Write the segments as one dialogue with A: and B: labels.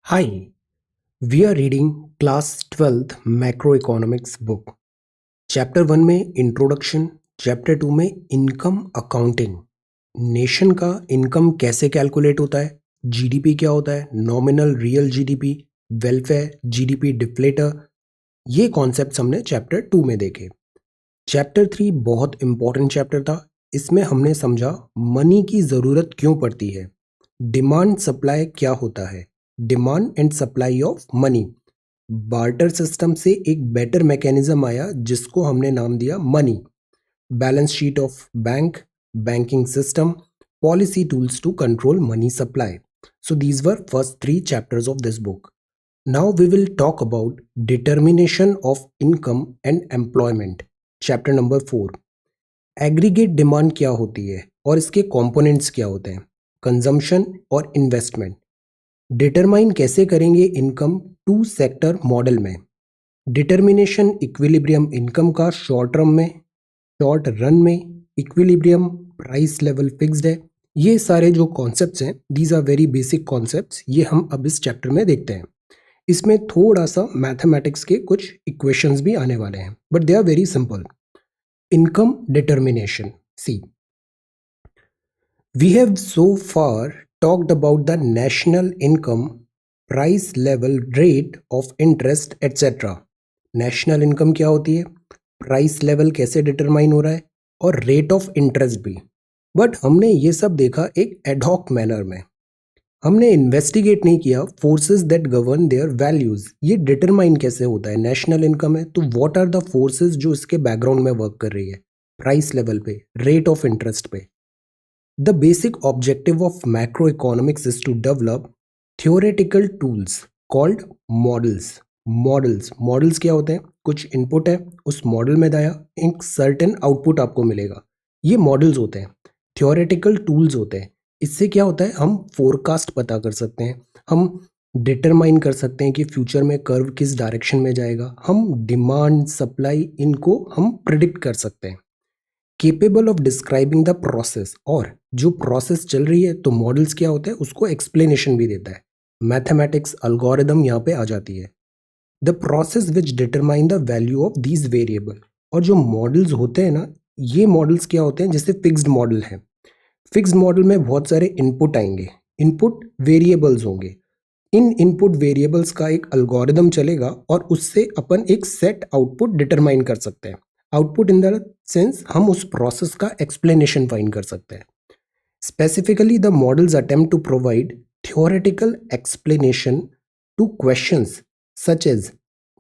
A: Hi, we are reading class 12th macroeconomics book. Chapter 1 में introduction, chapter 2 में income accounting, nation का income कैसे calculate होता है, जीडीपी क्या होता है, nominal real GDP, welfare, GDP deflator, ये कॉन्सेप्ट्स हमने चैप्टर 2 में देखे। चैप्टर 3 बहुत इंपॉर्टेंट चैप्टर था। इसमें हमने समझा मनी की ज़रूरत क्यों पड़ती है, डिमांड सप्लाई क्या होता है, demand and supply of money, barter system से एक बेटर मैकेनिज्म आया जिसको हमने नाम दिया money, balance sheet of bank, banking system, policy tools to control money supply. So these were first 3 chapters of this book. Now we will talk about determination of income and employment. Chapter number 4. Aggregate demand क्या होती है और इसके components क्या होते हैं, consumption और investment. Determine कैसे करेंगे इनकम टू सेक्टर मॉडल में. डिटर्मिनेशन इक्विलिब्रियम इनकम का शॉर्ट टर्म में, शॉर्ट रन में, इक्विलिब्रियम प्राइस लेवल फिक्स्ड है. ये सारे जो कॉन्सेप्ट्स हैं, these are very basic concepts. ये हम अब इस चैप्टर में देखते हैं. इसमें थोड़ा सा मैथमेटिक्स के कुछ इक्वेशंस भी आने वाले हैं, but they are very simple. Income determination. See, we have so far talked about the national income, price level, rate of interest, etc. National income क्या होती है, प्राइस लेवल कैसे डिटरमाइन हो रहा है, और रेट ऑफ इंटरेस्ट भी. But हमने ये सब देखा एक एडहॉक मैनर में. हमने इन्वेस्टिगेट नहीं किया forces that govern there values. ये डिटरमाइन कैसे होता है, नेशनल इनकम है तो व्हाट आर द फोर्सेस जो इसके बैकग्राउंड में वर्क कर रही है, प्राइस लेवल पे, रेट ऑफ इंटरेस्ट पे. The basic objective of macro economics is to develop theoretical tools called models. Models क्या होते हैं, कुछ इनपुट है, उस मॉडल में दाया एक सर्टेन आउटपुट आपको मिलेगा. ये मॉडल्स होते हैं, थियोरेटिकल टूल्स होते हैं. इससे क्या होता है, हम फोरकास्ट पता कर सकते हैं, हम डिटरमाइन कर सकते हैं कि फ्यूचर में कर्व किस डायरेक्शन में जाएगा, हम डिमांड सप्लाई इनको हम प्रिडिक्ट कर सकते हैं. Capable of describing the process, और जो प्रोसेस चल रही है तो मॉडल्स क्या होता है उसको एक्सप्लेनेशन भी देता है. मैथमेटिक्स एल्गोरिदम यहाँ पे आ जाती है. The process which determine the value of these variable. और जो मॉडल्स होते हैं ना, ये मॉडल्स क्या होते हैं, जैसे फिक्स्ड मॉडल है. फिक्स्ड मॉडल में बहुत सारे इनपुट आएंगे, इनपुट वेरिएबल्स होंगे. इन इनपुट वेरिएबल्स का एक एल्गोरिदम चलेगा और उससे अपन एक सेट आउटपुट डिटरमाइन कर सकते हैं. आउटपुट इन द सेंस हम उस प्रोसेस का एक्सप्लेनेशन फाइंड कर सकते हैं. Specifically the models attempt to provide theoretical explanation to questions such as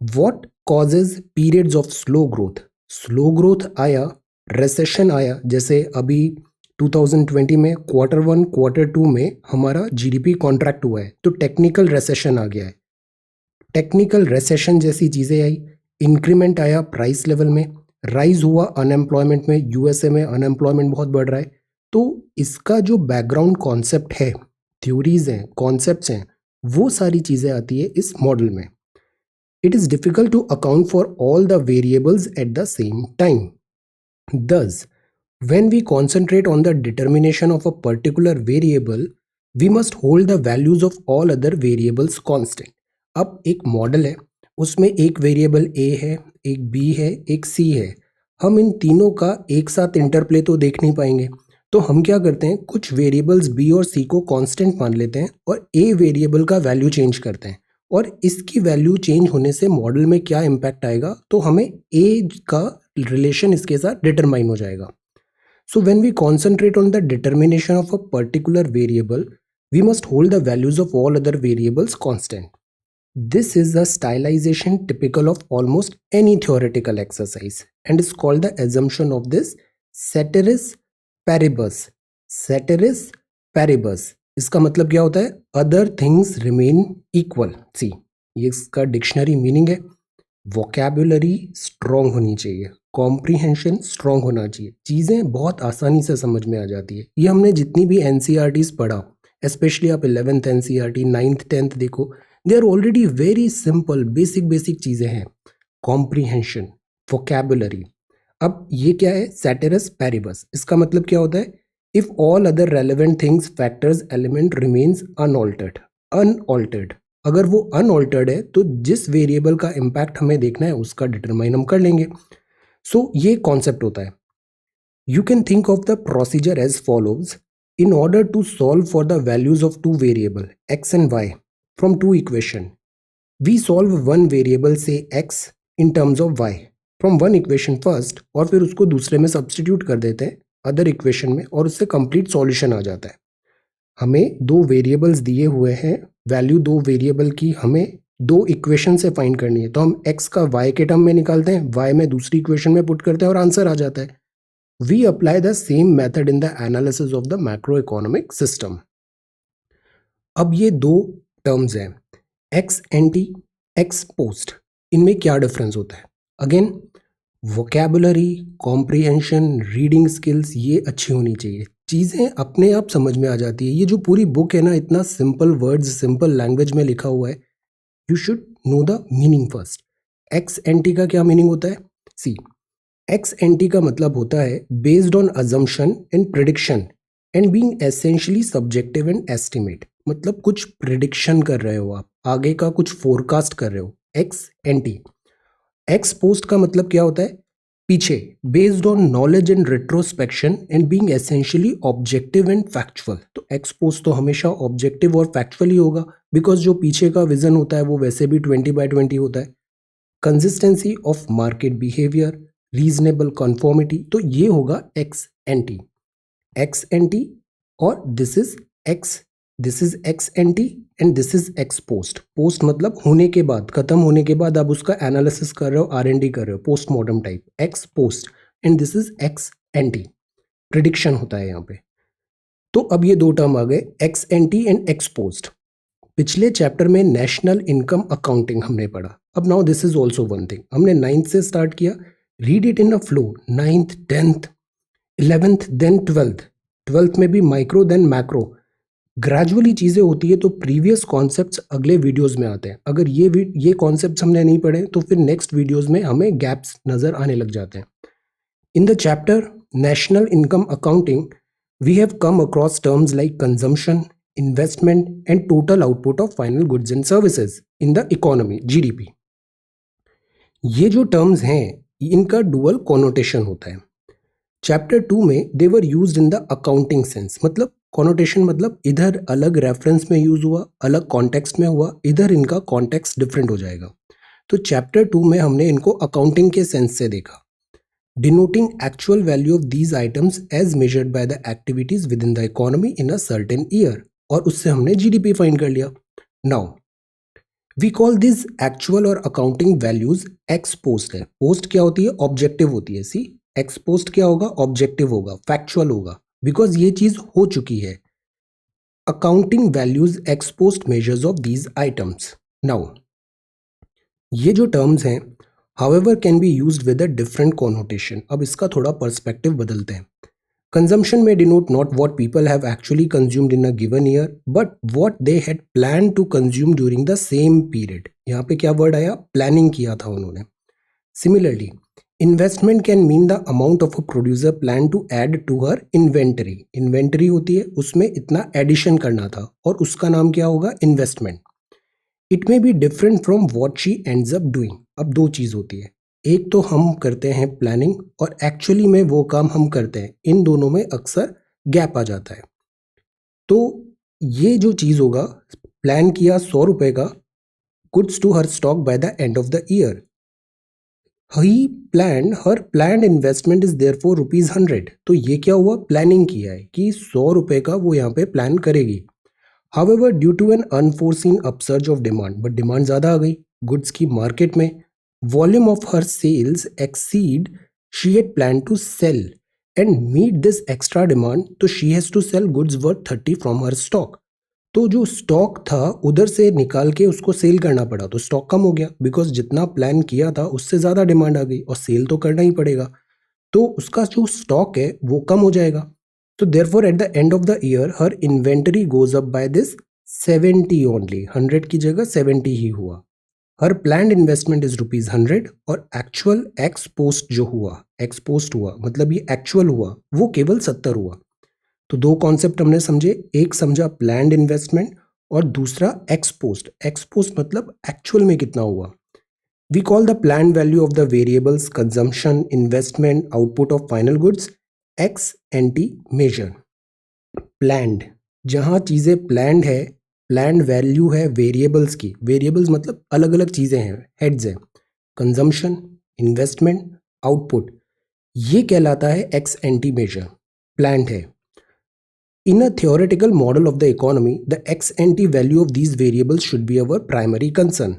A: what causes periods of slow growth. Slow growth आया, रिसेशन आया, जैसे अभी 2020 में क्वार्टर 1 क्वार्टर 2 में हमारा जीडीपी कॉन्ट्रैक्ट हुआ है तो टेक्निकल रिसेशन आ गया है. टेक्निकल रिसेशन जैसी चीज़ें आई, इंक्रीमेंट आया प्राइस लेवल में, राइज हुआ अनएम्प्लॉयमेंट में, यूएसए में अनएम्प्लॉयमेंट बहुत बढ़ रहा है. तो इसका जो बैकग्राउंड कॉन्सेप्ट है, थ्योरीज हैं, कॉन्सेप्ट्स हैं, वो सारी चीज़ें आती है इस मॉडल में. It is difficult to account for all the variables at the same time. Thus, when we concentrate on the determination of a particular variable, we must hold the values of all other variables constant. अब एक model है, उसमें एक variable A है, एक B है, एक C है. हम इन तीनों का एक साथ इंटरप्ले तो देख नहीं पाएंगे, तो हम क्या करते हैं, कुछ वेरिएबल्स B और C को कांस्टेंट मान लेते हैं और A वेरिएबल का वैल्यू चेंज करते हैं. और इसकी वैल्यू चेंज होने से मॉडल में क्या इम्पैक्ट आएगा, तो हमें A का रिलेशन इसके साथ डिटरमाइन हो जाएगा. So when we concentrate on the determination of a particular variable, we must hold the values of all other variables constant. This is a stylization typical of almost any theoretical exercise and is called the assumption of this ceteris paribus. Ceteris paribus. इसका मतलब क्या होता है, other things remain equal. See, ये इसका dictionary meaning है. Vocabulary strong होनी चाहिए, कॉम्प्रीहेंशन स्ट्रॉन्ग होना चाहिए, चीज़ें बहुत आसानी से समझ में आ जाती है. ये हमने जितनी भी एनसीईआरटीज पढ़ा, स्पेशली आप 11th एनसीईआरटी, 9th 10th देखो, they are already very simple, basic चीज़ें हैं. Comprehension, vocabulary. अब ये क्या है, सेटेरस पैरिबस. इसका मतलब क्या होता है, if all other relevant things, factors, element remains unaltered. अगर वो अनऑल्टर्ड है तो जिस वेरिएबल का इम्पैक्ट हमें देखना है उसका डिटरमाइन हम कर लेंगे। सो ये कॉन्सेप्ट होता है। You can think of the procedure as follows. In order to solve for the values of two variables x and y from two equation, we solve one variable say x in terms of y from one equation first और फिर उसको दूसरे में substitute कर देते हैं other equation में और उससे कंप्लीट सॉल्यूशन आ जाता है। हमें दो वेरिएबल्स दिए हुए हैं, वैल्यू दो वेरिएबल की हमें दो इक्वेशन से फाइंड करनी है, तो हम x का y के टर्म में निकालते हैं, y में दूसरी इक्वेशन में पुट करते हैं और आंसर आ जाता है। We apply the same method in the analysis of the macroeconomic system. अब ये दो टर्म्स हैं एक्स एंटी एक्स पोस्ट, इनमें क्या डिफरेंस होता है? Again vocabulary, comprehension, reading skills ये अच्छी होनी चाहिए, चीज़ें अपने आप समझ में आ जाती है। ये जो पूरी बुक है ना, इतना सिंपल वर्ड्स सिंपल लैंग्वेज में लिखा हुआ है, you should know the meaning first. X anti का क्या मीनिंग होता है? सी, एक्स एंटी का मतलब होता है based on assumption and prediction and being essentially subjective and estimate, मतलब कुछ प्रिडिक्शन कर रहे हो आप, आगे का कुछ फोरकास्ट कर रहे हो, एक्स एंटी। एक्स पोस्ट का मतलब क्या होता है? पीछे, based on knowledge and retrospection and being essentially objective and factual. तो एक्स पोस्ट तो हमेशा ऑब्जेक्टिव और फैक्चुअल ही होगा, बिकॉज जो पीछे का विजन होता है वो वैसे भी 20/20 होता है। Consistency of market behaviour, reasonable conformity, तो ये होगा एक्स एंटी। एक्स एंटी और this is ex ante and this is ex post. Post मतलब होने के बाद, खत्म होने के बाद आप उसका एनालिसिस कर रहे हो, R&D कर रहे हो, postmortem type, x post and this is ex ante, prediction होता है यहाँ पे। तो अब ये दो टर्म आ गए, ex ante and ex post. पिछले चैप्टर में नेशनल इनकम अकाउंटिंग हमने पढ़ा। अब now this is also one thing, हमने 9th से स्टार्ट किया, read it in a flow, 9th 10th 11th then 12th में भी माइक्रो देन मैक्रो, ग्रेजुअली चीज़ें होती है, तो प्रीवियस कॉन्सेप्ट्स अगले वीडियोस में आते हैं। अगर ये कॉन्सेप्ट्स हमने नहीं पढ़े तो फिर नेक्स्ट वीडियोस में हमें गैप्स नज़र आने लग जाते हैं। In the chapter national income accounting we have come across terms like consumption, investment and total output of final goods and services in the economy, GDP। ये जो टर्म्स हैं इनका डुअल कॉनोटेशन होता है। चैप्टर 2 में they were used in the accounting sense, मतलब connotation मतलब इधर अलग रेफरेंस में यूज हुआ, अलग कॉन्टेक्स्ट में हुआ, इधर इनका कॉन्टेक्स्ट डिफरेंट हो जाएगा। तो चैप्टर 2 में हमने इनको अकाउंटिंग के सेंस से देखा, denoting actual value of these items as measured by the activities within the economy in a certain year, और उससे हमने GDP फाइंड कर लिया। Now we call this actual or accounting values ex post है। Post क्या होती है? Objective होती है। सी, एक्स पोस्ट क्या होगा? ऑब्जेक्टिव होगा, फैक्चुअल होगा, बिकॉज ये चीज हो चुकी है। Accounting values ex post measures of these items. Now ये जो टर्म्स हैं however can be used with a different connotation. अब इसका थोड़ा पर्सपेक्टिव बदलते हैं। कंजम्पशन में denote not what people have actually consumed in a given year but what they had plan to consume during the same period. यहाँ पे क्या word आया? प्लानिंग किया था उन्होंने। Similarly investment can mean the amount of a producer plan to add to her inventory. Inventory होती है, उसमें इतना एडिशन करना था और उसका नाम क्या होगा? Investment. It may be different from what she ends up doing. अब दो चीज़ होती है, एक तो हम करते हैं प्लानिंग और एक्चुअली में वो काम हम करते हैं, इन दोनों में अक्सर गैप आ जाता है। तो ये जो चीज़ होगा, प्लान किया 100 रुपये का, goods to her stock by the end of the year, her plan investment is there for ₹100। तो ये क्या हुआ? प्लानिंग किया है कि 100 रुपये का वो यहाँ पे प्लान करेगी। However, due to an unforeseen upsurge of demand, but demand ज़्यादा आ गई गुड्स की मार्केट में, volume of her sales exceed she had planned to sell and meet this extra demand, तो she has to sell goods worth 30 from her stock। तो जो stock था उधर से निकाल के उसको सेल करना पड़ा, तो स्टॉक कम हो गया, बिकॉज जितना प्लान किया था उससे ज़्यादा डिमांड आ गई और सेल तो करना ही पड़ेगा, तो उसका जो स्टॉक है वो कम हो जाएगा। तो therefore at the end of the year her inventory goes up by this 70 only, 100 की जगह 70 ही हुआ। हर planned investment is ₹100 और एक्चुअल एक्स पोस्ट जो हुआ, एक्स पोस्ट हुआ मतलब ये एक्चुअल हुआ, वो केवल 70 हुआ। तो दो कॉन्सेप्ट हमने समझे, एक समझा प्लान्ड इन्वेस्टमेंट और दूसरा एक्स पोस्ट। एक्स पोस्ट मतलब एक्चुअल में कितना हुआ। We call the planned value of the variables consumption, investment, output of final goods ex ante measure. Planned, जहाँ चीज़ें planned है, planned value है variables की। variables मतलब अलग अलग चीज़ें हैं, heads हैं। consumption, investment, output, ये कहलाता है ex ante measure, planned है। In a theoretical model of the economy, the ex ante value of these variables should be our primary concern.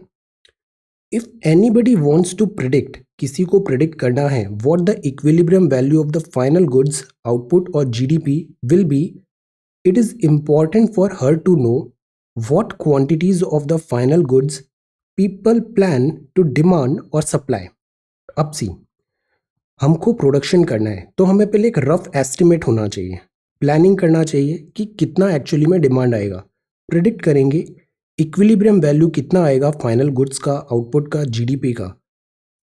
A: If anybody wants to predict, किसी को predict करना है what the equilibrium value of the final goods output or GDP will be, it is important for her to know what quantities of the final goods people plan to demand or supply. अब सी, हमको production करना है तो हमें पहले एक rough estimate होना चाहिए, प्लानिंग करना चाहिए कि कितना एक्चुअली में डिमांड आएगा, प्रिडिक्ट करेंगे इक्विलिब्रियम वैल्यू कितना आएगा फाइनल गुड्स का, आउटपुट का, जीडीपी का,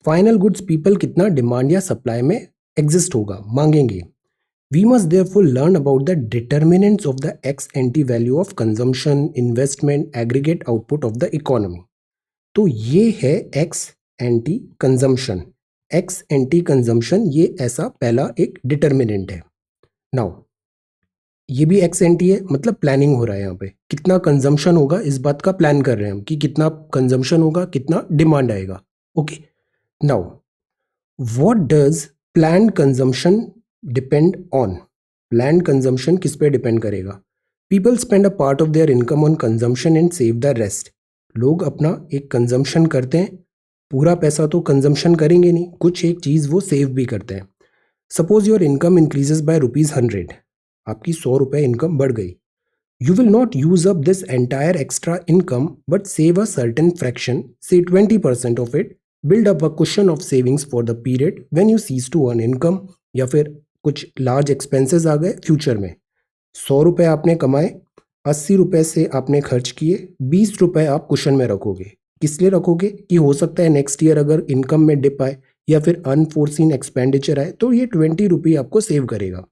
A: फाइनल गुड्स पीपल कितना डिमांड या सप्लाई में एग्जिस्ट होगा, मांगेंगे। We must therefore learn about the determinants of the ex ante value of consumption, investment, aggregate output of the economy. तो ये है ex ante consumption. Ex ante consumption ये ऐसा पहला एक डिटर्मिनेंट है। नाउ ये भी एक्स एंटी है, मतलब प्लानिंग हो रहा है, यहाँ पे कितना कंजम्पशन होगा इस बात का प्लान कर रहे हैं हम कि कितना कंजम्पशन होगा, कितना डिमांड आएगा। Okay, now what does plan consumption depend on. Plan consumption किस पे डिपेंड करेगा। People spend a part of their income on consumption and save the rest. लोग अपना एक कंजम्पशन करते हैं, पूरा पैसा तो कंजम्पशन करेंगे नहीं, कुछ एक चीज़ वो सेव भी करते हैं। Suppose your income increases by ₹100, आपकी 100 रुपये इनकम बढ़ गई। You will not use up this entire extra income but save a certain fraction, say 20% of it, build up a cushion of savings for the period when you cease to earn income. या फिर कुछ large expenses आ गए future में, 100 रुपये आपने कमाए, 80 रुपये से आपने खर्च किए, 20 रुपये आप कुशन में रखोगे। किस लिए रखोगे कि हो सकता है नेक्स्ट ईयर अगर इनकम में डिप आए या फिर अनफोर्सिन एक्सपेंडिचर आए तो ये 20 रुपये आपको सेव करेगा।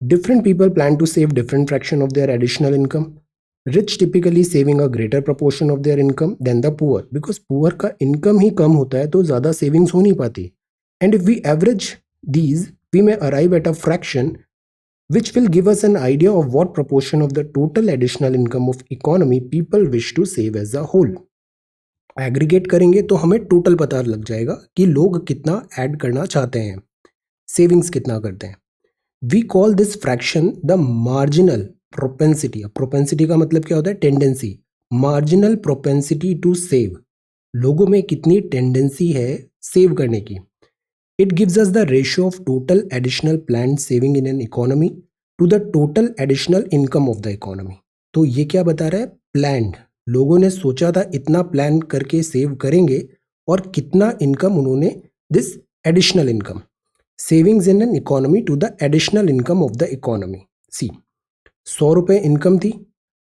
A: Different people plan to save different fraction of their additional income. Rich typically saving a greater proportion of their income than the poor, because poor का income ही कम होता है तो ज़्यादा savings हो नहीं पाती. And if we average these, we may arrive at a fraction which will give us an idea of what proportion of the total additional income of economy people wish to save as a whole. Aggregate करेंगे तो हमें total पता लग जाएगा कि लोग कितना add करना चाहते हैं, savings कितना करते हैं। We call this fraction the marginal propensity. Propensity का मतलब क्या होता है, tendency. marginal propensity to save, लोगों में कितनी टेंडेंसी है सेव करने की। It gives us the ratio of total additional planned saving in an economy to the total additional income of the economy. तो ये क्या बता रहा है, प्लान्ड, लोगों ने सोचा था इतना प्लान करके सेव करेंगे और कितना इनकम उन्होंने, this additional income, savings in an economy to the additional income of the economy. See, 100 रुपये इनकम थी,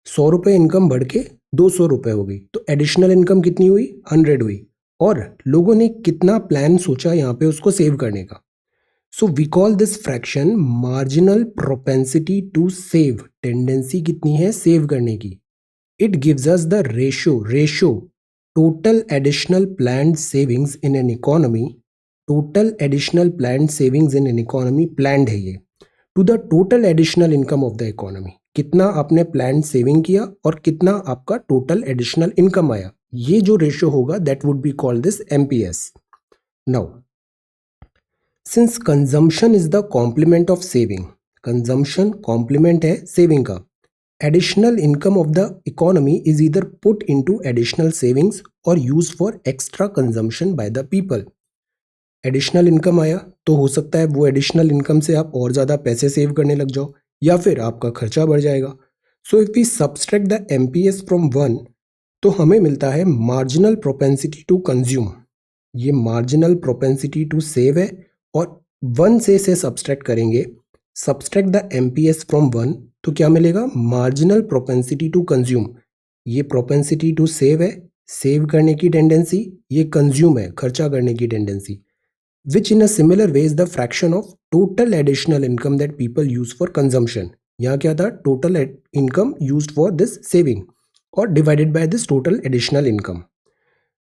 A: 100 रुपये इनकम बढ़ के 200 रुपये हो गई, तो एडिशनल इनकम कितनी हुई, 100 हुई। और लोगों ने कितना प्लान सोचा यहाँ पे उसको सेव करने का। So we call this fraction marginal propensity to save, tendency कितनी है सेव करने की। It gives us the ratio total additional planned savings in an economy, total additional planned savings in an economy, planned है ये, to the total additional income of the economy, कितना आपने planned saving किया और कितना आपका टोटल एडिशनल इनकम आया, ये जो रेशियो होगा that would be called this MPS. Now since consumption is the complement of saving, consumption complement है सेविंग का, additional income of the economy is either put into additional savings or use for extra consumption by the people. Additional income आया तो हो सकता है वो additional income से आप और ज़्यादा पैसे सेव करने लग जाओ या फिर आपका खर्चा बढ़ जाएगा। So if we subtract the MPS from 1 तो हमें मिलता है मार्जिनल प्रोपेंसिटी टू कंज्यूम, ये मार्जिनल प्रोपेंसिटी टू सेव है, और 1 से सब्सट्रैक्ट करेंगे, सब्सट्रैक्ट द एमपीएस फ्रॉम 1 तो क्या मिलेगा, मार्जिनल प्रोपेंसिटी टू कंज्यूम, ये प्रोपेंसिटी टू सेव है, सेव करने की टेंडेंसी, ये कंज्यूम है, खर्चा करने की tendency, which in a similar way is the fraction of total additional income that people use for consumption, यहाँ क्या था, total income used for this saving और divided by this total additional income.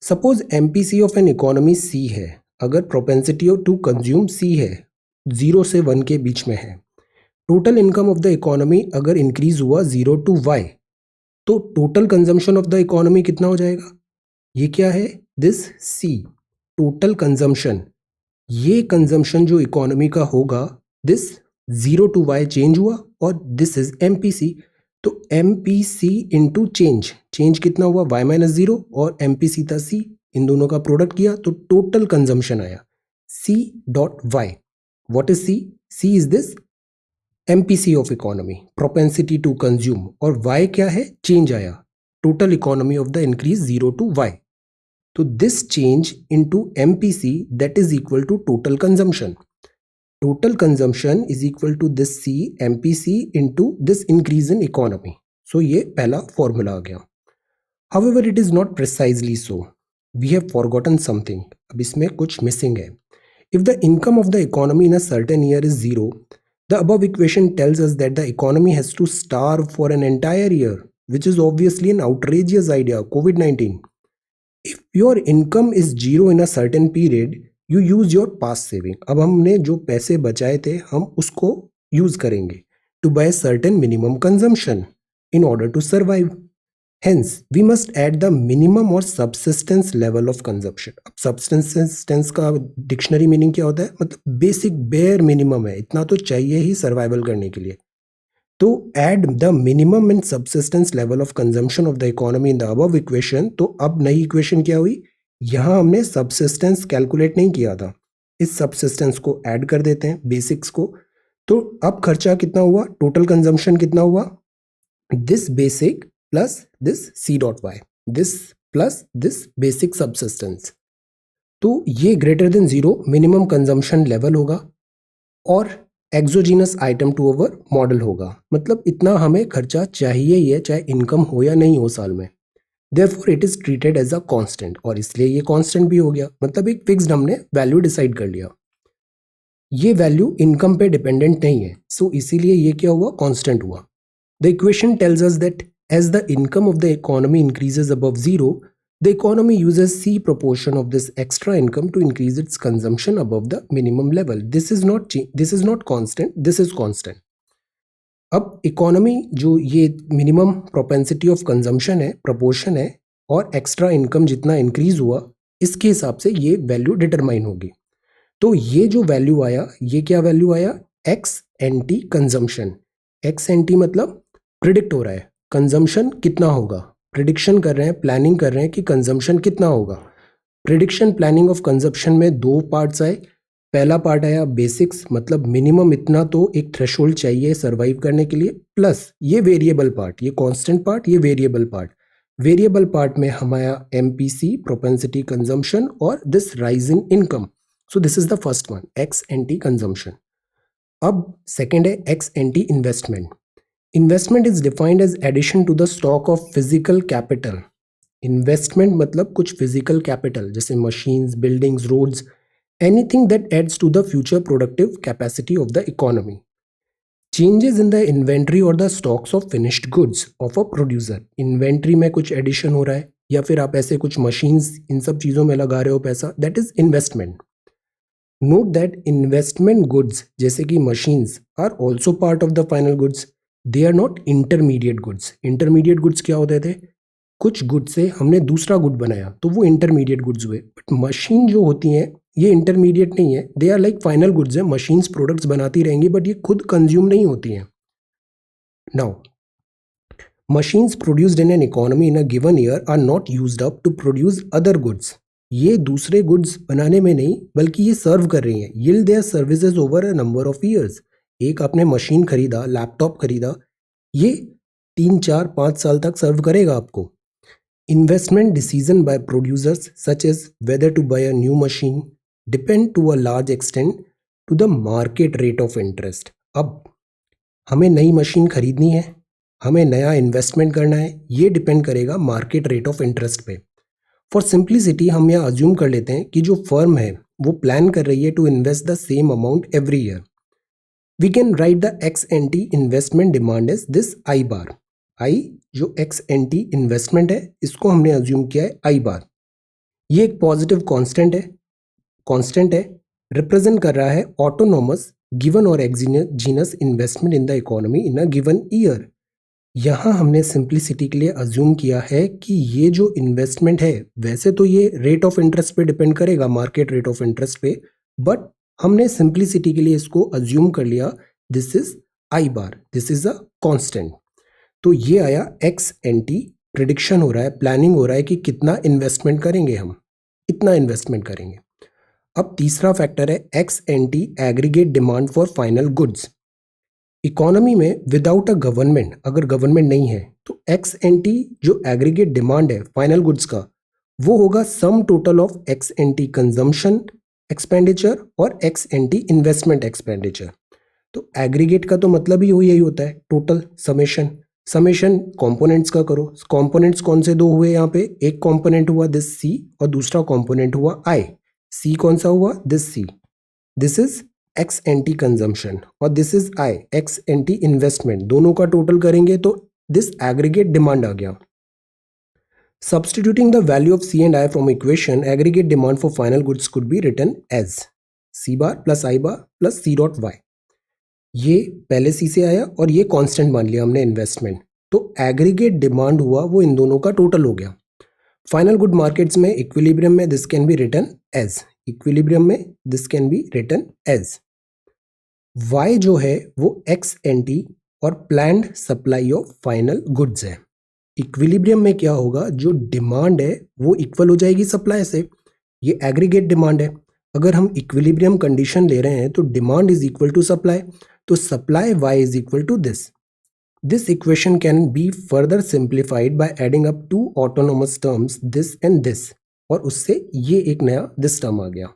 A: Suppose MPC of an economy C है, अगर propensity to consume सी है, 0 से 1 के बीच में है. Total income of the economy अगर इंक्रीज हुआ 0 टू y, तो total consumption of the economy कितना हो जाएगा? ये क्या है, दिस सी, टोटल कंजम्पशन. ये कंजम्पशन जो इकोनॉमी का होगा, दिस 0 टू y चेंज हुआ और दिस इज एमपीसी. तो एमपीसी इंटू चेंज, चेंज कितना हुआ, y माइनस 0 और एमपीसी था c, इन दोनों का प्रोडक्ट किया तो टोटल कंजम्पशन आया c dot y. What is c? c is this MPC of economy, propensity to consume, और y क्या है, चेंज आया, total economy of the increase 0 to y. तो this change into MPC that is equal to total consumption. Total consumption is equal to this C MPC into this increase in economy. So ये पहला formula आ गया. However it is not precisely so, we have forgotten something. अब इसमें कुछ missing है. If the income of the economy in a certain year is 0, the above equation tells us that the economy has to starve for an entire year, which is obviously an outrageous idea. COVID-19. If your income is 0 in a certain period, you use your past saving. अब हमने जो पैसे बचाए थे हम उसको use करेंगे to buy certain minimum consumption in order to survive. Hence, we must add the minimum or subsistence level of consumption. अब subsistence का डिक्शनरी मीनिंग क्या होता है, मतलब बेसिक बेयर मिनिमम है, इतना तो चाहिए ही सर्वाइवल करने के लिए. तो add the minimum and subsistence level of consumption of the economy in the above equation. तो अब नई इक्वेशन क्या हुई, यहाँ हमने subsistence कैलकुलेट नहीं किया था, इस subsistence को ऐड कर देते हैं बेसिक्स को. तो अब खर्चा कितना हुआ, टोटल कंजम्पशन कितना हुआ, this basic plus this c dot y, this plus this basic subsistence. तो ये greater than 0 minimum consumption level होगा और exogenous item to our model होगा. मतलब इतना हमें खर्चा चाहिए ही है, चाहे इनकम हो या नहीं हो साल में. Therefore it is treated as a constant, और इसलिए ये कांस्टेंट भी हो गया, मतलब एक फिक्स्ड हमने वैल्यू डिसाइड कर लिया. ये वैल्यू इनकम पे डिपेंडेंट नहीं है, सो इसीलिए ये क्या हुआ, कांस्टेंट हुआ. The equation tells us that as the income of the economy increases above 0, the economy uses C proportion of this extra income to increase its consumption above the minimum level. This is not constant, this is constant. अब economy जो ये minimum propensity of consumption है, proportion है, और extra income जितना increase हुआ इसके हिसाब से ये वैल्यू डिटरमाइन होगी. तो ये जो वैल्यू आया, ये क्या वैल्यू आया, x ante consumption. Ex ante मतलब प्रिडिक्ट हो रहा है कंजम्पशन कितना होगा, प्रिडिक्शन कर रहे हैं, प्लानिंग कर रहे हैं कि कंजम्पशन कितना होगा. प्रिडिक्शन प्लानिंग ऑफ कंजम्पशन में दो पार्ट्स आए. पहला पार्ट आया बेसिक्स, मतलब मिनिमम इतना तो एक थ्रेशोल्ड चाहिए सर्वाइव करने के लिए, प्लस ये वेरिएबल पार्ट, ये कांस्टेंट पार्ट, ये वेरिएबल पार्ट. वेरिएबल पार्ट में हमारा एमपीसी प्रोपेंसिटी कंजम्पशन और this rise in income. So this is the first one, ex ante consumption. अब सेकेंड है ex ante investment. Investment is defined as addition to the stock of physical capital. Investment मतलब कुछ physical capital जैसे machines, buildings, roads, anything that adds to the future productive capacity of the economy. Changes in the inventory और the stocks of finished goods of a producer. Inventory में कुछ addition हो रहा है या फिर आप ऐसे कुछ मशीन्स, इन सब चीज़ों में लगा रहे हो पैसा, that is investment. Note that investment goods जैसे कि machines are also part of the final goods. They are not intermediate goods. Intermediate goods क्या होते थे, कुछ गुड से हमने दूसरा गुड बनाया तो वो इंटरमीडिएट गुड्स हुए. बट मशीन जो होती हैं ये इंटरमीडिएट नहीं है, they are like final goods है. मशीन्स प्रोडक्ट्स बनाती रहेंगी बट ये खुद कंज्यूम नहीं होती हैं. Now machines produced in an economy in a given year are not used up to produce other goods. ये दूसरे गुड्स बनाने में नहीं बल्कि ये सर्व कर रही हैं, yield their services over a number of years. एक आपने मशीन खरीदा, लैपटॉप खरीदा, ये 3, 4, 5 साल तक सर्व करेगा आपको. Investment decision by producers such as whether to buy a new machine depend to a large extent to the market rate of interest. अब हमें नई मशीन खरीदनी है, हमें नया इन्वेस्टमेंट करना है, ये डिपेंड करेगा मार्केट रेट ऑफ इंटरेस्ट पे. फॉर सिंप्लिसिटी हम यहाँ अज्यूम कर लेते हैं कि जो फर्म है वो प्लान कर रही है to invest the same amount every year. We can write the ex ante investment demand as this I bar. I जो एक्स एन टी इन्वेस्टमेंट है इसको हमने अज्यूम किया है आई बार। ये एक पॉजिटिव कांस्टेंट है, रिप्रेजेंट कर रहा है ऑटोनोमस गिवन और exogenous investment in the economy in a given year. यहाँ हमने सिंप्लिसिटी के लिए अज्यूम किया है कि ये जो इन्वेस्टमेंट है वैसे तो ये रेट ऑफ इंटरेस्ट पे डिपेंड करेगा, मार्केट रेट ऑफ इंटरेस्ट पे, बट हमने सिंप्लिसिटी के लिए इसको अज्यूम कर लिया this is I bar, this is a constant. तो ये आया एक्स एन टी, प्रिडिक्शन हो रहा है, प्लानिंग हो रहा है कि कितना इन्वेस्टमेंट करेंगे हम, इतना इन्वेस्टमेंट करेंगे। अब तीसरा फैक्टर है ex ante aggregate demand for final goods. Economy में विदाउट अ गवर्नमेंट, अगर गवर्नमेंट नहीं है तो एक्स एन टी जो एग्रीगेट डिमांड है फाइनल गुड्स का वो होगा sum total of ex ante consumption expenditure और ex ante investment expenditure. तो एग्रीगेट का तो मतलब ही यही होता है टोटल, समेशन। समेशन कंपोनेंट्स का करो, कंपोनेंट्स कौन से दो हुए यहाँ पे, एक कंपोनेंट हुआ दिस सी और दूसरा कंपोनेंट हुआ आई। सी कौन सा हुआ, this C, this is ex ante consumption और this is I ex ante investment, दोनों का टोटल करेंगे तो दिस एग्रीगेट डिमांड आ गया। Substituting the value of C and I from equation, aggregate demand for final goods could be written as C bar plus I bar plus C dot Y। ये पहले C से आया और ये constant मान लिया हमने इन्वेस्टमेंट, तो एग्रीगेट डिमांड हुआ वो इन दोनों का टोटल हो गया। फाइनल गुड मार्केट्स में इक्विलिब्रियम में this can be written as, equilibrium में this can be written as Y जो है वो ex ante or planned supply of final goods है। इक्विलिब्रियम में क्या होगा, जो डिमांड है वो इक्वल हो जाएगी सप्लाई से, ये एग्रीगेट डिमांड है। अगर हम इक्विलिब्रियम कंडीशन ले रहे हैं तो demand is equal to supply, तो supply y is equal to this. This equation can be further simplified by adding up two autonomous terms this and this, और उससे ये एक नया दिस टर्म आ गया।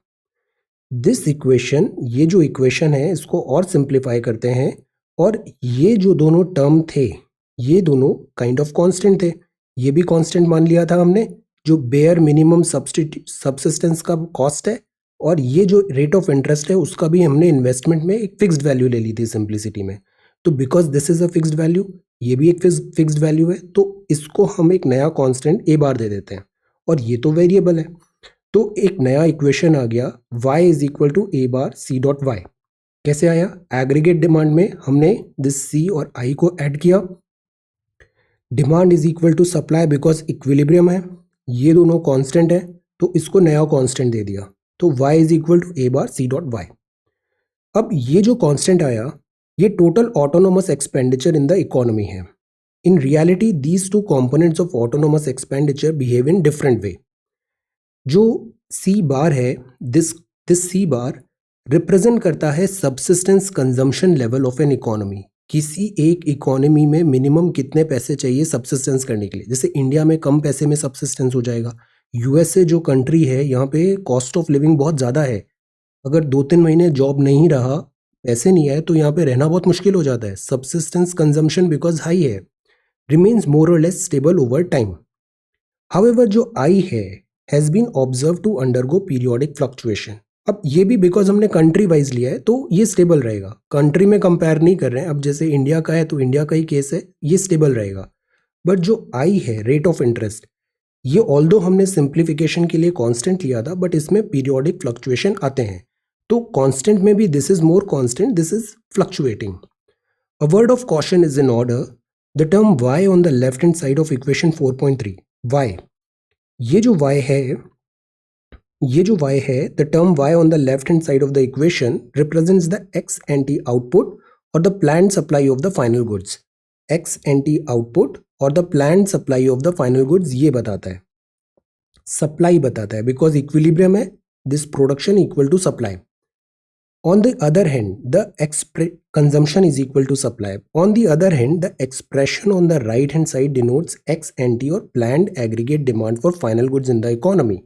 A: दिस इक्वेशन, ये जो इक्वेशन है इसको और सिंप्लीफाई करते हैं, और ये जो दोनों टर्म थे ये दोनों काइंड ऑफ कांस्टेंट थे। ये भी कांस्टेंट मान लिया था हमने, जो बेयर मिनिमम सब्सिस्टेंस का कॉस्ट है, और ये जो रेट ऑफ इंटरेस्ट है उसका भी हमने इन्वेस्टमेंट में एक फिक्स्ड वैल्यू ले ली थी सिंप्लिसिटी में। तो because this is a fixed value, ये भी एक फिक्स्ड वैल्यू है, तो इसको हम एक नया कांस्टेंट ए बार दे देते हैं, और ये तो वेरिएबल है, तो एक नया इक्वेशन आ गया y is equal to A bar C dot Y. कैसे आया, एग्रीगेट डिमांड में हमने दिस सी और आई को ऐड किया, demand is equal to supply because equilibrium है, ये दोनों कांस्टेंट है तो इसको नया कांस्टेंट दे दिया, तो y is equal to A bar C dot Y. अब ये जो कांस्टेंट आया ये total autonomous expenditure in the economy है। In reality these two components of autonomous expenditure behave in different way. जो सी बार है, दिस सी बार रिप्रेजेंट करता है subsistence consumption level of an economy. किसी एक इकोनॉमी में मिनिमम कितने पैसे चाहिए सबसिस्टेंस करने के लिए। जैसे इंडिया में कम पैसे में सबसिस्टेंस हो जाएगा, यूएसए जो कंट्री है यहाँ पे कॉस्ट ऑफ लिविंग बहुत ज़्यादा है, अगर 2-3 महीने जॉब नहीं रहा, पैसे नहीं आए, तो यहाँ पे रहना बहुत मुश्किल हो जाता है। सबसिस्टेंस कंजम्पशन बिकॉज हाई है, remains more or less stable over time. However जो आई है has been observe to undergo periodic fluctuation. अब ये भी बिकॉज हमने कंट्री वाइज लिया है तो ये स्टेबल रहेगा, कंट्री में कंपेयर नहीं कर रहे हैं। अब जैसे इंडिया का है तो इंडिया का ही केस है, ये स्टेबल रहेगा। बट जो आई है रेट ऑफ इंटरेस्ट, ये ऑल्दो हमने सिंप्लीफिकेशन के लिए कांस्टेंट लिया था, बट इसमें पीरियोडिक फ्लक्चुएशन आते हैं, तो कांस्टेंट में भी this is more constant, this is fluctuating. A word of caution is in order, the term y on the left hand side of equation 4.3, y, ये जो y है, the term y on the left hand side of the equation represents the ex ante output or the planned supply of the final goods. Ex ante output or the planned supply of the final goods ये बताता है, supply बताता है, because equilibrium है, this production equal to supply. On the other hand, the consumption is equal to supply. On the other hand, the expression on the right hand side denotes ex ante or planned aggregate demand for final goods in the economy.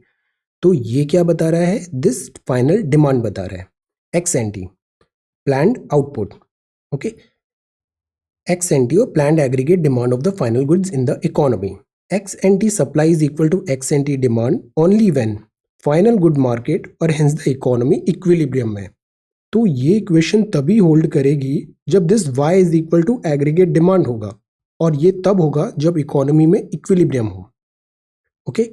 A: तो ये क्या बता रहा है, this final demand बता रहा है, ex ante, planned output, okay, ex ante or planned aggregate demand of the final goods in the economy. Ex ante supply is equal to ex ante demand only when final good market और hence the economy equilibrium में। तो ये equation तभी hold करेगी जब this y is equal to aggregate demand होगा, और ये तब होगा जब इकोनॉमी में इक्विलिब्रियम हो. Okay.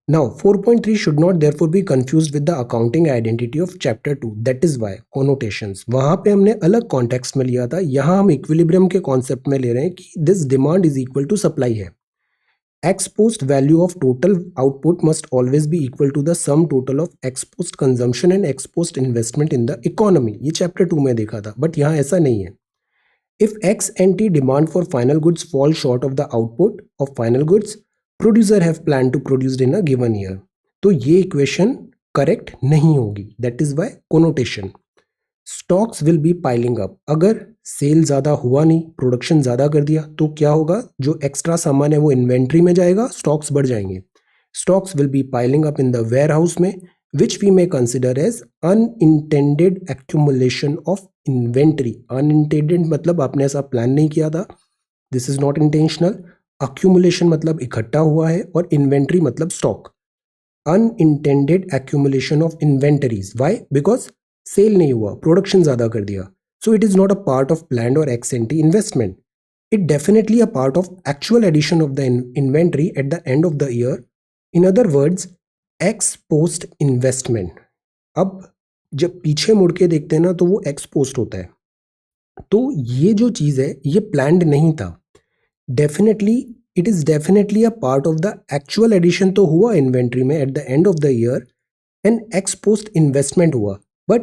A: Now 4.3 should not therefore be confused with the accounting identity of chapter 2. That is why connotations वहां पे हमने अलग कॉन्टेक्स्ट में लिया था, यहां हम इक्विलिब्रियम के कॉन्सेप्ट में ले रहे हैं कि this demand is equal to supply है. Ex post value of total output must always be equal to the sum total of ex post consumption and ex post investment in the economy. ये chapter 2 में देखा था, but यहाँ ऐसा नहीं है. If ex ante demand for final goods fall short of the output of final goods, producer have planned to produce in a given year. तो ये इक्वेशन करेक्ट नहीं होगी. That is by connotation. Stocks will be piling up. अगर cell ज़्यादा हुआ नहीं, production ज़्यादा कर दिया, तो क्या होगा, जो एक्स्ट्रा सामान है वो इन्वेंट्री में जाएगा, स्टॉक्स बढ़ जाएंगे. Stocks will be piling up in the warehouse में, which we may consider as unintended accumulation of inventory. Unintended मतलब आपने ऐसा प्लान नहीं किया था, this is not intentional. Accumulation मतलब इकट्ठा हुआ है, और इन्वेंट्री मतलब stock. Unintended accumulation of inventories. Why? Because sale नहीं हुआ, प्रोडक्शन ज्यादा कर दिया. So it is not a part of planned or ex ante investment. It definitely a part of actual addition of the inventory at the end of the year. In other words, ex post investment. अब जब पीछे मुड़ के देखते हैं ना, तो वो एक्स पोस्ट होता है. तो ये जो चीज है ये प्लान्ड नहीं था. Definitely it is definitely a part of the actual addition तो हुआ इन्वेंट्री में at the end of the year, and ex post investment हुआ, बट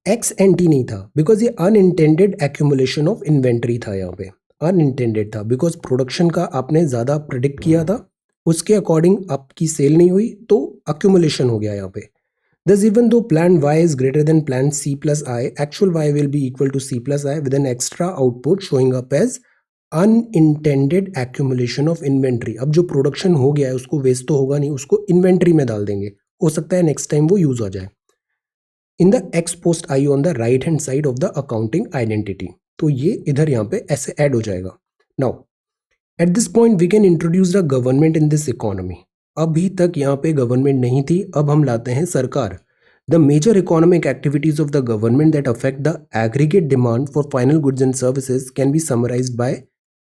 A: एक्स एंटी नहीं था, बिकॉज ये अनइंटेंडेड एक्यूमुलेशन ऑफ इन्वेंट्री था. यहाँ पे अनइंटेंडेड था बिकॉज प्रोडक्शन का आपने ज़्यादा प्रिडिक्ट किया था, उसके अकॉर्डिंग आपकी सेल नहीं हुई, तो अक्यूमुलेशन हो गया यहाँ पे. Thus, even though plan y is greater than plan c plus I, actual y will be equal to c plus I with an extra output showing up as unintended accumulation of inventory. अब जो production हो गया है उसको waste तो होगा नहीं, उसको इन्वेंट्री में डाल देंगे, हो सकता है नेक्स्ट टाइम वो यूज हो जाए. In the ex post I on the right hand side of the accounting identity. तो ये इधर यहाँ पे ऐसे ऐड हो जाएगा. Now at this point we can introduce the government in this economy. अभी तक यहाँ पे गवर्नमेंट नहीं थी, अब हम लाते हैं सरकार. The major economic activities of the government that affect the aggregate demand for final goods and services can be summarized by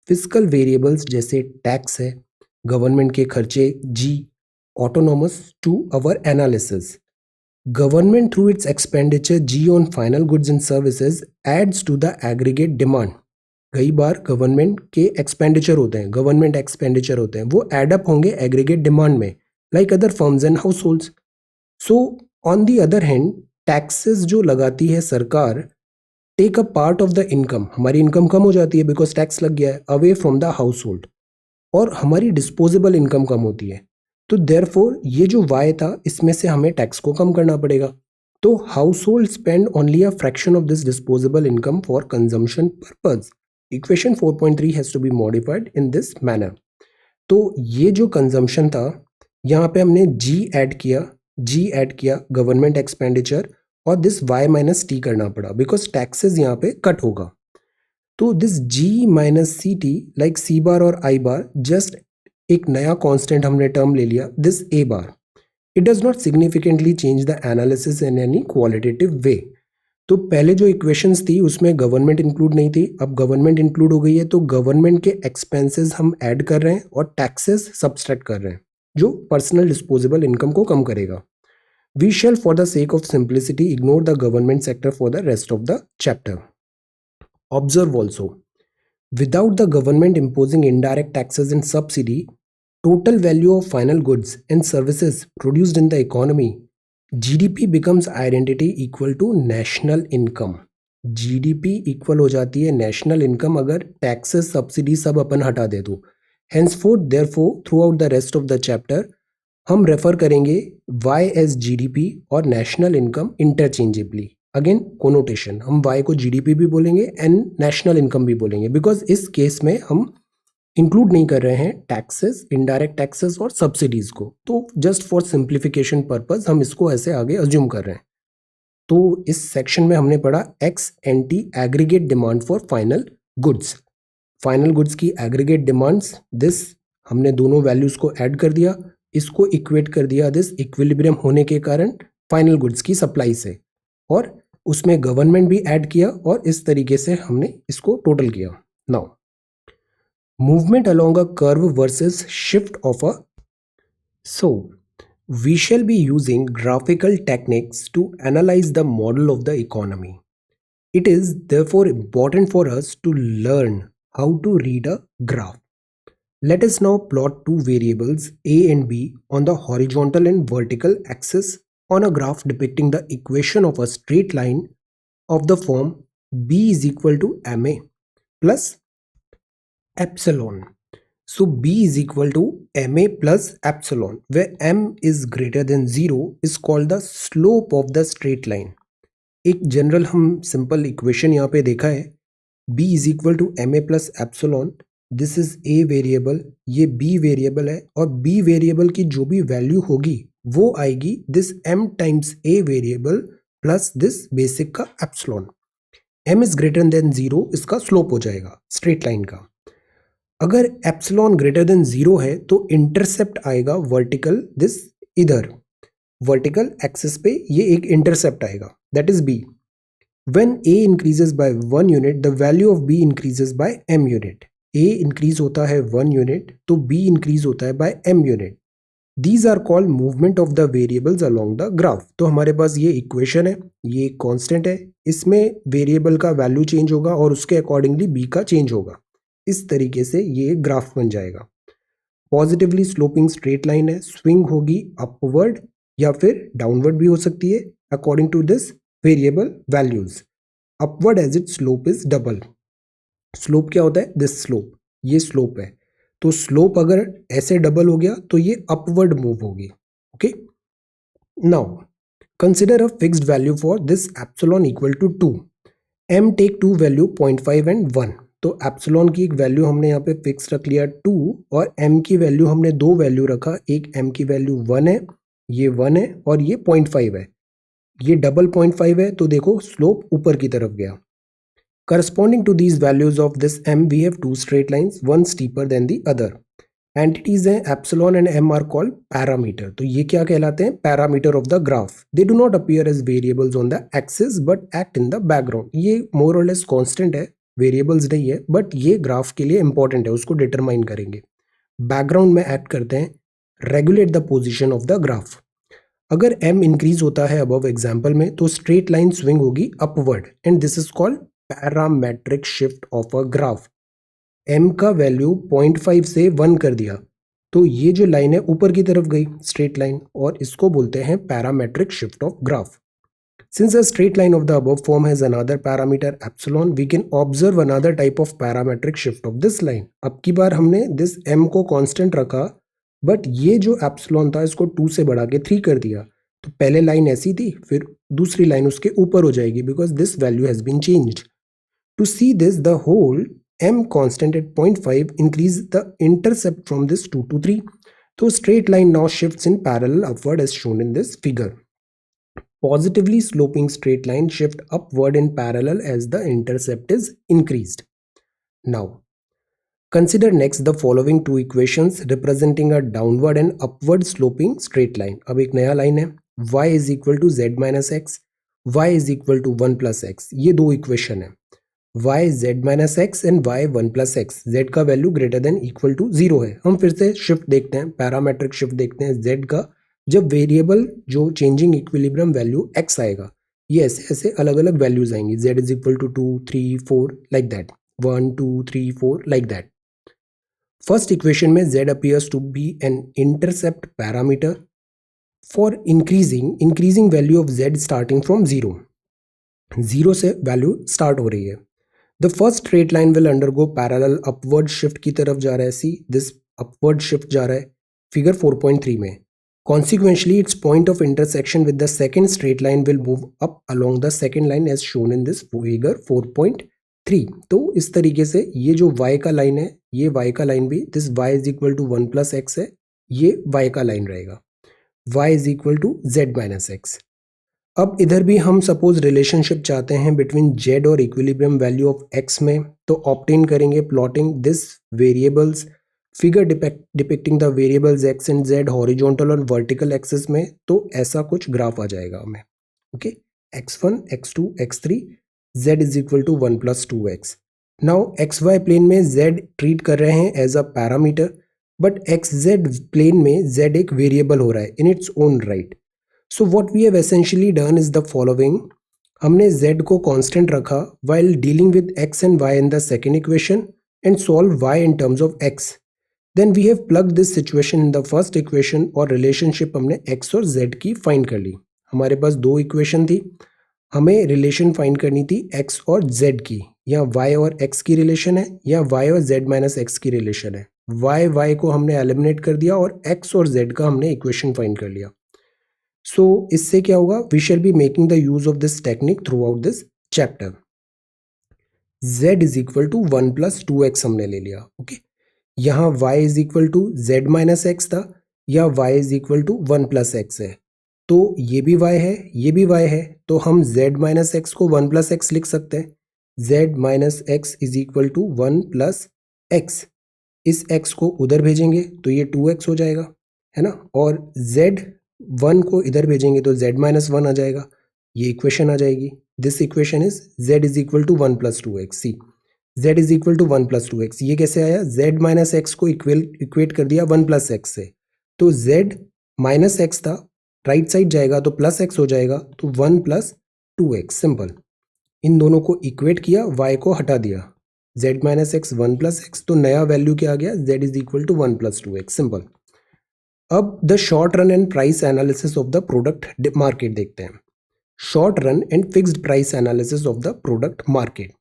A: fiscal variables जैसे टैक्स है, गवर्नमेंट के खर्चे जी, autonomous to our analysis. Government through its expenditure G on final goods and services adds to the aggregate demand. कई बार government के expenditure होते हैं, government expenditure होते हैं, वो एडअप होंगे एग्रीगेट डिमांड में, like other firms and households. So on the other hand, taxes जो लगाती है सरकार take a part of the income. हमारी इनकम कम हो जाती है बिकॉज टैक्स लग गया है, away from the household, और हमारी डिस्पोजेबल इनकम कम होती है. तो देयरफॉर ये जो वाई था इसमें से हमें टैक्स को कम करना पड़ेगा. तो household spend only a fraction of this disposable income for consumption purpose. Equation 4.3 has to be modified in this manner. तो ये जो कंजम्पशन था यहाँ पे हमने जी ऐड किया गवर्नमेंट एक्सपेंडिचर, और दिस y माइनस टी करना पड़ा बिकॉज टैक्सेस यहाँ पे कट होगा. तो this g minus C T, like C bar और आई बार, जस्ट एक नया कांस्टेंट हमने टर्म ले लिया, this a bar. It does not significantly change the analysis in any qualitative way. तो पहले जो इक्वेशंस थी उसमें गवर्नमेंट इंक्लूड नहीं थी, अब गवर्नमेंट इंक्लूड हो गई है, तो गवर्नमेंट के एक्सपेंसेस हम ऐड कर रहे हैं और टैक्सेस सब्सट्रैक्ट कर रहे हैं, जो पर्सनल डिस्पोजेबल इनकम को कम करेगा. We shall, for the sake of simplicity, ignore the government sector for the rest of the chapter. Observe also, without the government imposing indirect taxes and subsidy, total value of final goods and services produced in the economy, GDP becomes identity equal to national income. GDP equal हो जाती है national income अगर taxes, subsidy सब अपन हटा दे तो. Henceforth, therefore, throughout the rest of the chapter, हम refer करेंगे y as GDP और national income interchangeably. Again connotation, हम y को जीडीपी भी बोलेंगे एंड नेशनल इनकम भी बोलेंगे, बिकॉज इस केस में हम इंक्लूड नहीं कर रहे हैं टैक्सेस, इनडायरेक्ट टैक्सेस और सब्सिडीज को. तो जस्ट फॉर सिंप्लीफिकेशन पर्पज हम इसको ऐसे आगे अज्यूम कर रहे हैं. तो इस सेक्शन में हमने पढ़ा x anti aggregate demand for final goods. Final goods की एग्रीगेट डिमांड्स, दिस हमने दोनों वैल्यूज को ऐड कर दिया, इसको इक्वेट कर दिया दिस इक्विलिब्रियम होने के कारण फाइनल गुड्स की सप्लाई से, और उसमें गवर्नमेंट भी ऐड किया और इस तरीके से हमने इसको टोटल किया. Now movement along a curve versus shift of a. So we shall be using graphical techniques to analyze the model of the economy. It is therefore important for us to learn how to read a graph. Let us now plot two variables a and b on the horizontal and vertical axis on a graph depicting the equation of a straight line of the form b is equal to ma plus epsilon. So b is equal to ma plus epsilon, where m is greater than 0 is called the slope of the straight line. एक general हम simple equation यहाँ पे देखा है, b is equal to M A plus epsilon. This is a variable, ये b variable है और b variable की जो भी वैल्यू होगी वो आएगी this m times a variable plus this basic का epsilon. m is greater than 0 इसका स्लोप हो जाएगा स्ट्रेट लाइन का. अगर एप्सिलॉन ग्रेटर देन 0 है तो इंटरसेप्ट आएगा वर्टिकल दिस इधर वर्टिकल एक्सिस पे ये एक इंटरसेप्ट आएगा that is b. When a increases by 1 unit the value of b increases by m unit. a increase होता है 1 यूनिट तो b इंक्रीज होता है by m unit. These are called movement of the variables along the graph. तो हमारे पास ये equation है, ये कांस्टेंट है, इसमें वेरिएबल का वैल्यू चेंज होगा और उसके अकॉर्डिंगली b का चेंज होगा. इस तरीके से ये ग्राफ बन जाएगा. पॉजिटिवली स्लोपिंग स्ट्रेट लाइन है, स्विंग होगी अपवर्ड या फिर डाउनवर्ड भी हो सकती है according to this variable values. Upward as it slope is double. Slope क्या होता है? दिस स्लोप, ये स्लोप है तो स्लोप अगर ऐसे डबल हो गया तो ये अपवर्ड मूव होगी. Okay, now consider a fixed value for this epsilon equal to 2. m take 2 value 0.5 and 1. तो एप्सिलॉन की एक वैल्यू हमने यहाँ पे फिक्स रख लिया 2 और m की वैल्यू हमने दो वैल्यू रखा. एक m की वैल्यू 1 है, ये 1 है और ये 0.5 है. ये डबल 0.5 है तो देखो स्लोप ऊपर की तरफ गया. Corresponding to these values of this m we have two straight lines, one steeper than the other. Entities हैं epsilon and m are called parameter. तो ये क्या कहलाते हैं? Parameter of the graph. They do not appear as variables on the axis but act in the background. ये more or less constant है, variables नहीं है, but ये graph के लिए important है, उसको determine करेंगे. Background में act करते हैं, regulate the position of the graph. अगर m increase होता है above example में तो straight line swing होगी upward and this is called parametric shift of a graph. m का वैल्यू 0.5 से 1 कर दिया तो ये जो लाइन है ऊपर की तरफ गई स्ट्रेट लाइन और इसको बोलते हैं parametric shift of graph. Since a straight line of the above form has another parameter epsilon we can observe another type of parametric shift of this line. अब की बार हमने दिस m को constant रखा बट ये जो epsilon था इसको 2 से बढ़ा के 3 कर दिया. तो पहले लाइन ऐसी थी फिर दूसरी लाइन उसके ऊपर हो जाएगी because this value has been changed. To see this, the whole m constant at 0.5 increase the intercept from this 2 to 3. So straight line now shifts in parallel upward as shown in this figure. Positively sloping straight line shift upward in parallel as the intercept is increased. Now, consider next the following two equations representing a downward and upward sloping straight line. अब एक नया line है y is equal to z minus x, y is equal to 1 plus x. ये दो equation है y z minus x and y 1 plus x. z का value greater than equal to 0 है. हम फिर से शिफ्ट देखते हैं, पैरामेट्रिक शिफ्ट देखते हैं z का. जब वेरिएबल जो चेंजिंग इक्विलिब्रियम वैल्यू x आएगा ये ऐसे ऐसे अलग अलग वैल्यूज आएंगी. z is equal to 2 3 4 like that, 1 2 3 4 like that. First equation में z appears to be an intercept parameter for increasing value of z starting from 0. 0 से वैल्यू स्टार्ट हो रही है. The first straight line will undergo parallel upward shift की तरफ जा रहा है. See, this upward shift जा रहा है फिगर 4.3 में. Consequently, its point of intersection with the second straight line will move up along the second line as shown in this figure 4.3. तो इस तरीके से ये जो y का लाइन है ये y का लाइन भी this y is equal to 1 plus x है, ये y का लाइन रहेगा. y is equal to z minus x. अब इधर भी हम सपोज रिलेशनशिप चाहते हैं बिटवीन z और इक्विलिब्रियम वैल्यू ऑफ x में तो ऑब्टेन करेंगे plotting this variables figure depicting the variables x and z horizontal और वर्टिकल एक्सिस में. तो ऐसा कुछ ग्राफ आ जाएगा हमें. Okay, x1, x2, x3, z is equal to 1 plus 2x. Now x y plane में z ट्रीट कर रहे हैं as a parameter, but x z plane में z एक वेरिएबल हो रहा है in its own right. So what we have essentially done is the following. हमने z को कांस्टेंट रखा while dealing with x and y in the second equation and solve y in terms of x. Then we have plugged this situation in the first equation और relationship हमने x और z की find कर ली. हमारे पास दो equation थी, हमें relation find करनी थी x और z की. यहाँ y और x की रिलेशन है या y और z माइनस x की रिलेशन है. y को हमने एलिमिनेट कर दिया और x और z का हमने इक्वेशन फाइंड कर लिया. सो इससे क्या होगा, we shall be making the use of this technique throughout this chapter. z is equal to 1 plus 2x हमने ले लिया. ओके, यहाँ y is equal to z minus x था या y is equal to 1 plus x है. तो ये भी y है, ये भी y है, तो हम z माइनस एक्स को 1 प्लस एक्स लिख सकते हैं. z minus x is equal to 1 plus x. इस x को उधर भेजेंगे तो ये 2x हो जाएगा, है ना. और z1 को इधर भेजेंगे तो z माइनस 1 आ जाएगा, ये इक्वेशन आ जाएगी. This equation is z is equal to 1 plus 2x. See, z is equal to 1 plus 2x. ये कैसे आया, z माइनस एक्स को इक्वेट कर दिया 1 प्लस एक्स से, तो z माइनस एक्स था, राइट साइड जाएगा तो प्लस एक्स हो जाएगा, तो 1 प्लस 2x. सिंपल. इन दोनों को इक्वेट किया, y को हटा दिया, z minus X 1 plus X, तो नया वैल्यू क्या आ गया, z is equal to 1 plus 2x. Simple. अब the short run and price analysis of the product market देखते हैं. Short run and fixed price analysis of the product market.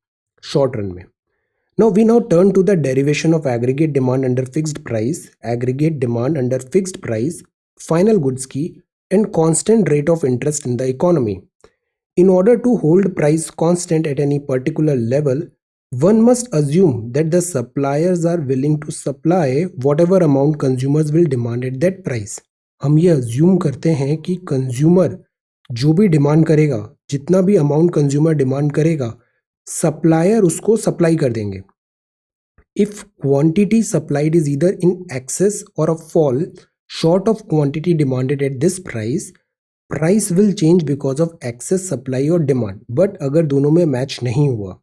A: Short run में now we now turn to the derivation of aggregate demand under fixed price, aggregate demand under fixed price, final goods key and constant rate of interest in the economy. In order to hold price constant at any particular level, one must assume that the suppliers are willing to supply whatever amount consumers will demand at that price. हम ये assume करते हैं कि consumer जो भी demand करेगा, जितना भी अमाउंट कंज्यूमर डिमांड करेगा, सप्लायर उसको सप्लाई कर देंगे. If quantity supplied is either in excess or a fall short of quantity demanded at this price, price will change because of excess supply और डिमांड. बट अगर दोनों में match नहीं हुआ,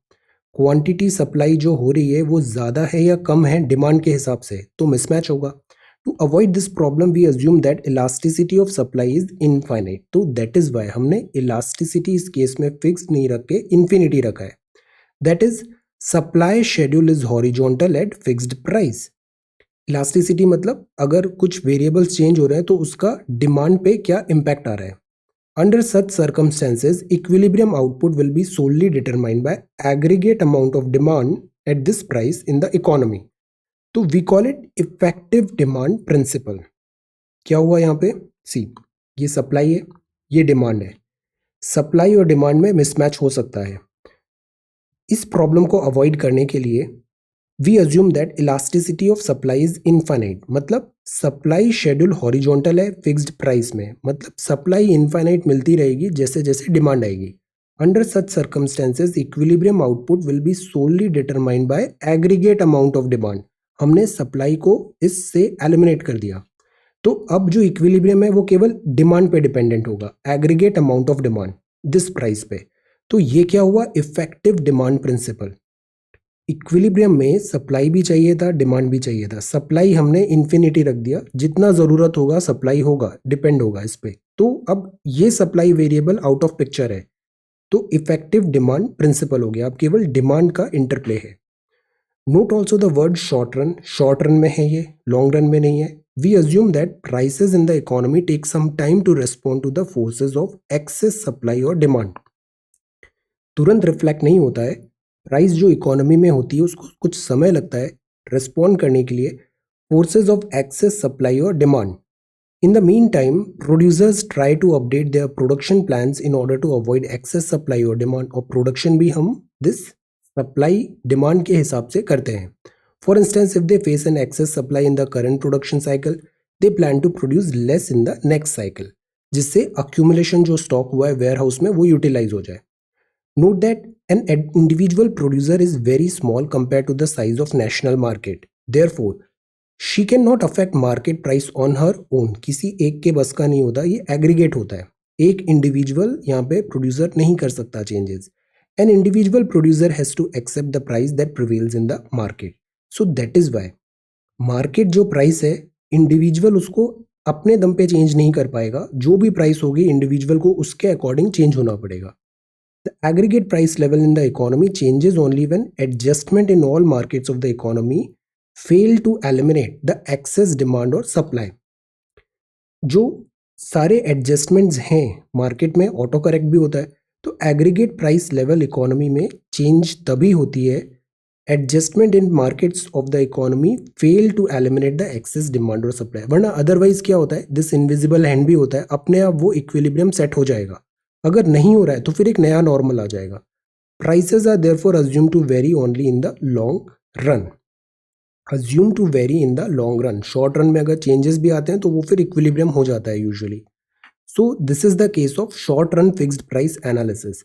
A: क्वांटिटी सप्लाई जो हो रही है वो ज़्यादा है या कम है डिमांड के हिसाब से, तो मिसमैच होगा. To avoid this problem, we assume that elasticity of supply is infinite. तो that is why हमने elasticity इस केस में fixed नहीं रख के infinity रखा है. That is, supply schedule is horizontal at fixed price. Elasticity मतलब अगर कुछ variables change हो रहे हैं तो उसका demand पे क्या impact आ रहा है. Under such circumstances, equilibrium output will be solely determined by aggregate amount of demand at this price in the economy. तो we call it effective demand principle. क्या हुआ यहाँ पे, सी, ये सप्लाई है, ये डिमांड है. सप्लाई और डिमांड में मिसमैच हो सकता है. इस प्रॉब्लम को अवॉइड करने के लिए we assume that elasticity of supply is infinite. मतलब सप्लाई शेड्यूल हॉरिजॉन्टल है फिक्स्ड प्राइस में, मतलब सप्लाई इनफाइनाइट मिलती रहेगी जैसे जैसे डिमांड आएगी. Under such circumstances equilibrium output will be solely determined by aggregate amount of demand. हमने सप्लाई को इससे एलिमिनेट कर दिया, तो अब जो इक्विलिब्रियम है वो केवल डिमांड पे डिपेंडेंट होगा, aggregate amount of demand this price पे. तो ये क्या हुआ, इफेक्टिव डिमांड प्रिंसिपल. इक्विलिब्रियम में सप्लाई भी चाहिए था, डिमांड भी चाहिए था. सप्लाई हमने इन्फिनिटी रख दिया, जितना ज़रूरत होगा सप्लाई होगा, डिपेंड होगा इस पे. तो अब ये supply variable out of picture है, तो इफेक्टिव डिमांड प्रिंसिपल हो गया. अब केवल डिमांड का इंटरप्ले है. Note also the word short run. Short run में है ये, लॉन्ग रन में नहीं है. We assume that prices in the economy take some time to respond to the forces of excess supply और डिमांड. तुरंत रिफ्लेक्ट नहीं होता है. प्राइस जो इकोनॉमी में होती है उसको कुछ समय लगता है रेस्पॉन्ड करने के लिए फोर्सेस ऑफ एक्सेस सप्लाई और demand. In the meantime, producers try to update their production plans in order to avoid excess supply or demand. और production भी हम this supply demand के हिसाब से करते हैं. For instance, if they face an excess supply in the current production cycle, they plan to produce less in the next cycle, जिससे accumulation जो stock हुआ है warehouse में वो utilize हो जाए. Note that an individual producer is very small compared to the size of national market. Therefore, she can not affect market price on her own. किसी एक के बस का नहीं होता, ये एग्रीगेट होता है. एक इंडिविजुअल यहाँ पे प्रोड्यूसर नहीं कर सकता changes. An individual producer has to accept the price that prevails in the market. So that is why market जो प्राइस है इंडिविजुअल उसको अपने दम पे चेंज नहीं कर पाएगा. जो भी प्राइस होगी इंडिविजुअल को उसके अकॉर्डिंग चेंज होना पड़ेगा. The aggregate price level in the economy changes only when adjustment in all markets of the economy fail to eliminate the excess demand और सप्लाई. जो सारे एडजस्टमेंट्स हैं मार्केट में, ऑटो करेक्ट भी होता है, तो एग्रीगेट प्राइस लेवल इकोनॉमी में चेंज तभी होती है adjustment in markets of the economy fail to eliminate the excess demand और सप्लाई. वरना अदरवाइज क्या होता है, दिस इनविजिबल हैंड भी होता है, अपने आप वो इक्विलिब्रियम सेट हो जाएगा. अगर नहीं हो रहा है तो फिर एक नया नॉर्मल आ जाएगा. Prices are therefore assume to vary only in the long run. Assume to vary in the long run. Short run में अगर चेंजेस भी आते हैं तो वो फिर इक्विलिब्रियम हो जाता है usually. So this is the case of short run fixed price analysis.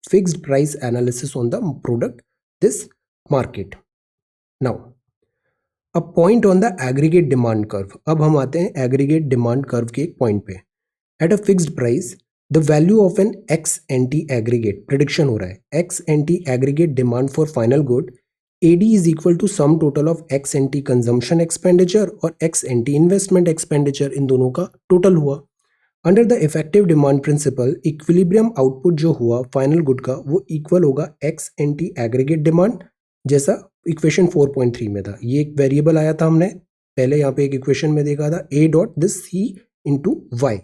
A: Fixed price analysis on the product this market. Now, a point on the aggregate demand curve. अब हम आते हैं aggregate demand curve के एक point पे. At a fixed price, the value of an ex-ante aggregate prediction हो रहा है. Ex-ante aggregate demand for final good AD is equal to sum total of ex-ante consumption expenditure और ex-ante investment expenditure. इन दोनों का total हुआ. Under the effective demand principle, equilibrium output जो हुआ final good का वो equal होगा ex-ante aggregate demand, जैसा इक्वेशन 4.3 में था. ये एक वेरिएबल आया था, हमने पहले यहाँ पे एक इक्वेशन में देखा था a dot this c into y.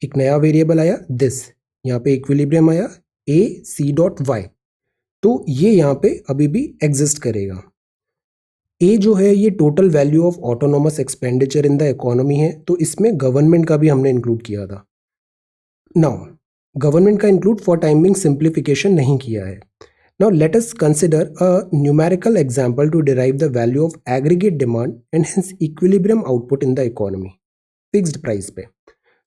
A: एक नया वेरिएबल आया दिस, यहाँ पे इक्विलिब्रियम आया a c डॉट वाई. तो ये यहाँ पे अभी भी एग्जिस्ट करेगा. a जो है ये total value of autonomous expenditure in the economy है, तो इसमें गवर्नमेंट का भी हमने इंक्लूड किया था. नाउ गवर्नमेंट का इंक्लूड फॉर टाइमिंग सिंप्लीफिकेशन नहीं किया है. Now let us consider a numerical example to derive the value of aggregate demand and hence equilibrium output in the economy. Fixed price पे.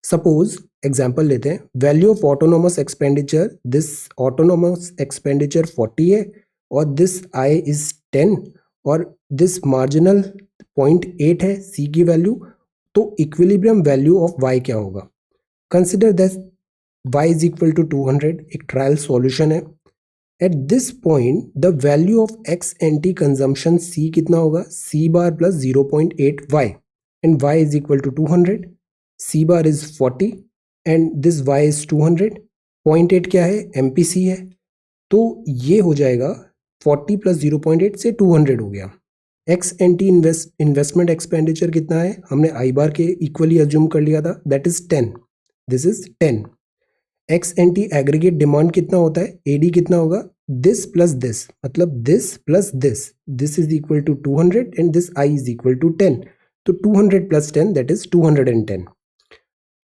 A: Suppose example लेते हैं, value of autonomous expenditure, this autonomous expenditure 40 है और this I is 10 और this marginal 0.8 है C की value. तो equilibrium value of Y क्या होगा? Consider that Y is equal to 200. एक ट्रायल सॉल्यूशन है. At this point, the value of ex-ante consumption C कितना होगा? C bar plus 0.8 Y and Y is equal to 200. C bar is 40 and this Y is 200. 0.8 क्या है? MPC है. तो ये हो जाएगा 40 plus 0.8 से 200 हो गया. ex-ante investment expenditure कितना है? हमने I bar के equally assume कर लिया था. That is 10. This is 10. ex-ante aggregate demand कितना होता है? AD कितना होगा? This plus this, मतलब this plus this. This is equal to 200 and this I is equal to 10. तो 200 plus 10 that is 210.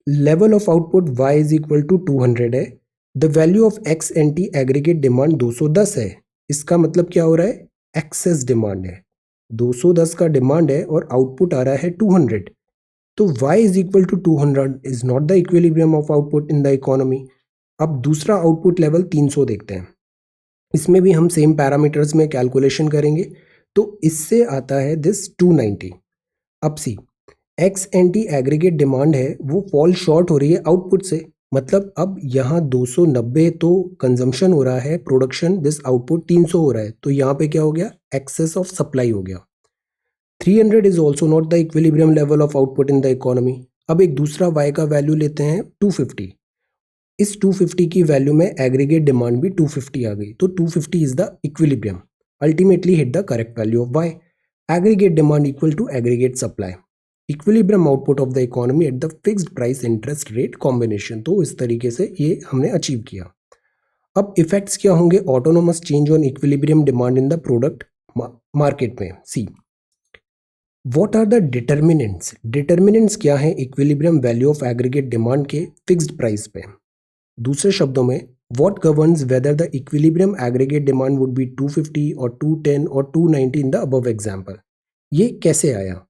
A: Level of output Y is equal to 200 है. The value of ex-ante aggregate demand 210 है. इसका मतलब क्या हो रहा है? Excess demand है. 210 का डिमांड है और आउटपुट आ रहा है 200. तो y is equal to 200 is not the equilibrium of output in the economy. अब दूसरा आउटपुट लेवल 300 देखते हैं. इसमें भी हम सेम पैरामीटर्स में कैलकुलेशन करेंगे. तो इससे आता है दिस 290. अब सी एक्स एंटी एग्रीगेट डिमांड है वो फॉल शॉर्ट हो रही है आउटपुट से. मतलब अब यहाँ 290 तो कंजम्पशन हो रहा है, प्रोडक्शन दिस आउटपुट 300 हो रहा है. तो यहाँ पे क्या हो गया? एक्सेस ऑफ सप्लाई हो गया. 300 is also not the equilibrium level of output in the economy. अब एक दूसरा y का वैल्यू लेते हैं 250. इस 250 की वैल्यू में एग्रीगेट डिमांड भी 250 आ गई. तो 250 is the equilibrium. Ultimately hit the correct value of y. Aggregate demand equal to aggregate supply. Equilibrium output of the economy at the fixed price interest rate combination. तो इस तरीके से ये हमने अचीव किया. अब इफेक्ट्स क्या होंगे autonomous change on equilibrium demand in the product market में. सी What are the determinants? Determinants क्या है equilibrium value of aggregate demand के फिक्स्ड प्राइस पे. दूसरे शब्दों में what governs whether the equilibrium aggregate demand would be 250 or 210 or 290 in the above example. ये कैसे आया?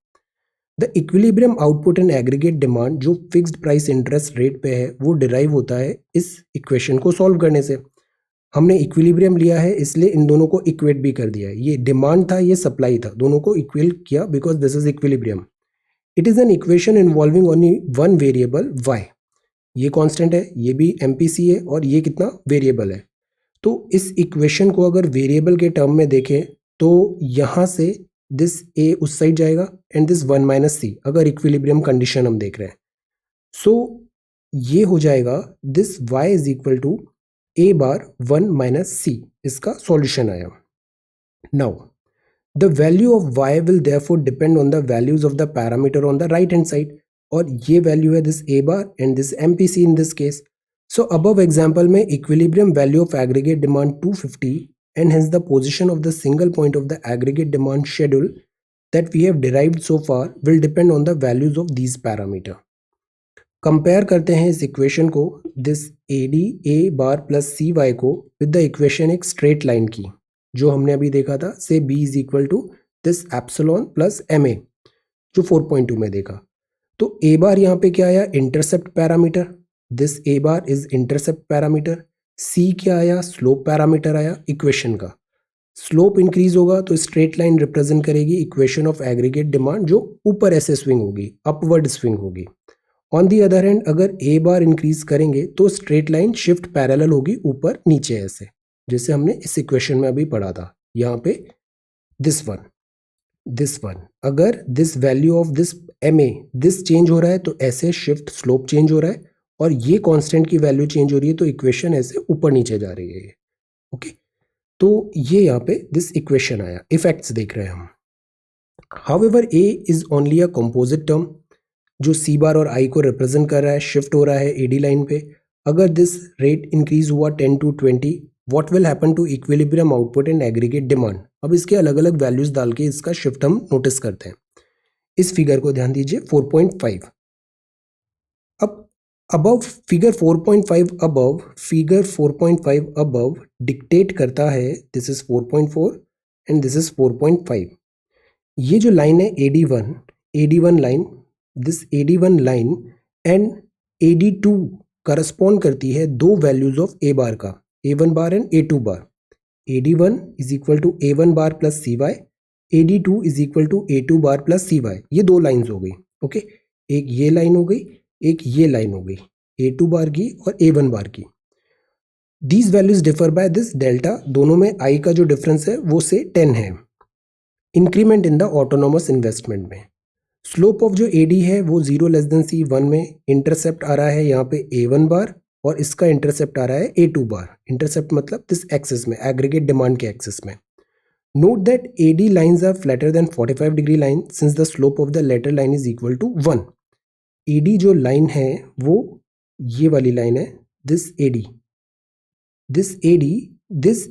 A: The equilibrium output and aggregate demand जो फिक्स्ड प्राइस इंटरेस्ट रेट पे है वो डिराइव होता है इस इक्वेशन को सॉल्व करने से. हमने इक्विलिब्रियम लिया है इसलिए इन दोनों को इक्वेट भी कर दिया है. ये डिमांड था, ये सप्लाई था, दोनों को इक्वल किया because this is equilibrium. It is an equation involving only one variable y. ये कांस्टेंट है, ये भी एमपीसी है और ये कितना वेरिएबल है। तो इस इक्वेशन को अगर वेरिएबल के टर्म में देखें तो यहाँ से दिस ए उस साइड जाएगा एंड दिस 1 माइनस सी, अगर इक्विलिब्रियम कंडीशन हम देख रहे हैं। सो ये हो जाएगा this y is equal to A bar 1 minus C, इसका सॉल्यूशन आया। Now the value of y will therefore depend on the values of the parameter on the right hand side, और ये वैल्यू है this A bar and this MPC in this case. So above example में equilibrium value of aggregate demand 250 and hence the position of the single point of the aggregate demand schedule that we have derived so far will depend on the values of these parameter. Compare करते हैं इस equation को, this A D A bar plus C Y को with the equation एक straight line की जो हमने अभी देखा था, से B is equal to this epsilon plus M A जो 4.2 में देखा। तो ए बार यहाँ पे क्या आया, intercept parameter, this A bar is intercept parameter. C क्या आया, स्लोप पैरामीटर आया इक्वेशन का। स्लोप इंक्रीज होगा तो स्ट्रेट लाइन रिप्रेजेंट करेगी इक्वेशन ऑफ एग्रीगेट डिमांड जो ऊपर ऐसे स्विंग होगी, अपवर्ड स्विंग होगी। ऑन दी अदर हैंड अगर ए बार इंक्रीज करेंगे तो स्ट्रेट लाइन शिफ्ट पैरेलल होगी ऊपर नीचे ऐसे, जैसे हमने इस इक्वेशन में अभी पढ़ा था। यहाँ पे दिस वन अगर this value of this M A this change हो रहा है तो ऐसे शिफ्ट स्लोप चेंज हो रहा है, और ये कांस्टेंट की वैल्यू चेंज हो रही है तो इक्वेशन ऐसे ऊपर नीचे जा रही है। ओके, तो ये यहाँ पे दिस इक्वेशन आया, इफेक्ट्स देख रहे हैं हम। However A is only a composite term जो सी बार और आई को रिप्रेजेंट कर रहा है, शिफ्ट हो रहा है एडी लाइन पे। अगर दिस रेट इंक्रीज हुआ 10 to 20, what will happen to equilibrium output and aggregate demand. अब इसके अलग अलग वैल्यूज डाल के इसका शिफ्ट हम नोटिस करते हैं। इस फिगर को ध्यान दीजिए 4.5। अब अबव फिगर 4.5 अबव डिक्टेट करता है this is 4.4 and this is 4.5। ये जो लाइन है AD1 line, this AD1 line and AD2 correspond करती है दो वैल्यूज ऑफ ए बार का, A1 bar and A2 bar. AD1 is equal to A1 bar plus C Y, AD2 is equal to A2 bar plus C Y. ये दो lines हो गई। Okay, एक ये लाइन हो गई, एक ये लाइन हो गई, A2 बार की और A1 बार की। These values differ by this delta, दोनों में आई का जो डिफरेंस है वो से 10 है। Increment in the autonomous investment में स्लोप ऑफ जो AD है वो 0 लेस देन सी 1 में, इंटरसेप्ट आ रहा है यहाँ पे A1 बार और इसका इंटरसेप्ट आ रहा है A2 बार। इंटरसेप्ट मतलब दिस एक्सिस में, एग्रीगेट डिमांड के एक्सिस में। Note that AD lines are flatter than 45 degree line since the slope of the latter line is equal to 1। AD जो लाइन है वो ये वाली लाइन है, this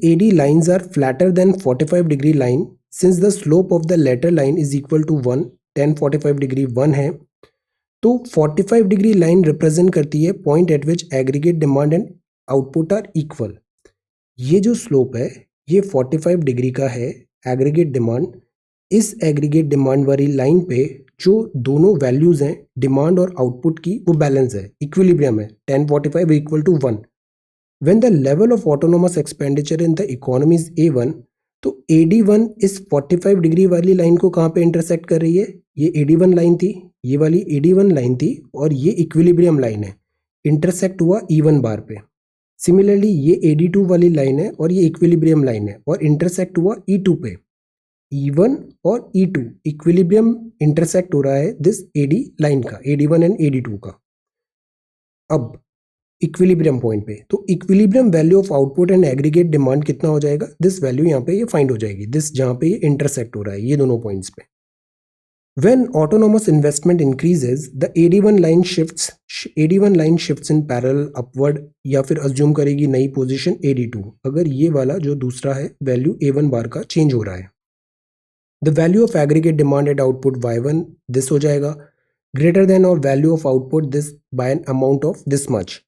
A: AD lines are flatter than 45 degree line since the slope of the latter line is equal to 1, 10 45 degree 1 है। तो 45 degree line represent करती है point at which aggregate demand and output are equal. ये जो slope है ये 45 degree का है एग्रीगेट डिमांड। इस एग्रीगेट डिमांड वाली लाइन पे जो दोनों वैल्यूज हैं डिमांड और आउटपुट की वो बैलेंस है, इक्विलिब्रियम है, 10 45 equal to 1। When the level of autonomous expenditure in the economy is A1, तो AD1 इस 45 डिग्री वाली लाइन को कहाँ पे इंटरसेक्ट कर रही है, ये AD1 लाइन थी, ये वाली AD1 लाइन थी और ये इक्विलिब्रियम लाइन है, इंटरसेक्ट हुआ E1 बार पे। सिमिलरली ये AD2 वाली लाइन है और ये इक्विलिब्रियम लाइन है और इंटरसेक्ट हुआ E2 पे। E1 और E2 इक्विलिब्रियम इंटरसेक्ट हो रहा है दिस AD लाइन का, AD1 एंड AD2 का। अब इक्विलिब्रियम पॉइंट पे, तो equilibrium value of output and aggregate demand कितना हो जाएगा, दिस वैल्यू यहाँ पे ये फाइंड हो जाएगी, दिस जहाँ पे ये इंटरसेक्ट हो रहा है ये दोनों पॉइंट्स पे। When autonomous investment increases the AD1 line shifts in parallel upward, या फिर अज्यूम करेगी नई पोजीशन AD2 अगर ये वाला जो दूसरा है वैल्यू A1 बार का चेंज हो रहा है। The value of aggregate demand at output Y1 this हो जाएगा ग्रेटर देन और value of output this by an amount of this much.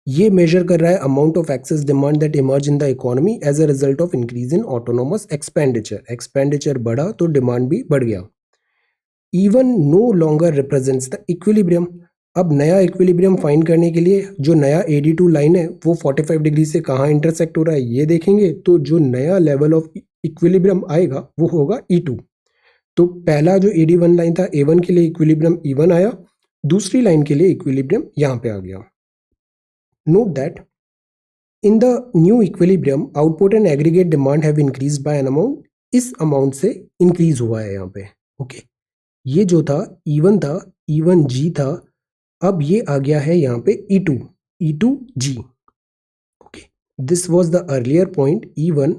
A: ये मेजर कर रहा है amount of excess demand that emerge in the economy as a result of increase in autonomous expenditure. Expenditure बढ़ा तो demand भी बढ़ गया। Even no longer represents the equilibrium. अब नया इक्विलिब्रियम फाइंड करने के लिए जो नया AD2 लाइन है वो 45 डिग्री से कहाँ इंटरसेक्ट हो रहा है ये देखेंगे, तो जो नया लेवल ऑफ इक्विलिब्रियम आएगा वो होगा E2। तो पहला जो AD1 लाइन था A1 के लिए इक्विलिब्रियम E1 आया, दूसरी लाइन के लिए इक्विलिब्रियम यहाँ पे आ गया। note that in the new equilibrium output and aggregate demand have increased by an amount. इस अमाउंट से इंक्रीज हुआ है यहाँ पे. ओके, ये जो था E1 था, E1 G था, अब ये आ गया है यहाँ पे E2 G. Okay, this was the earlier point E1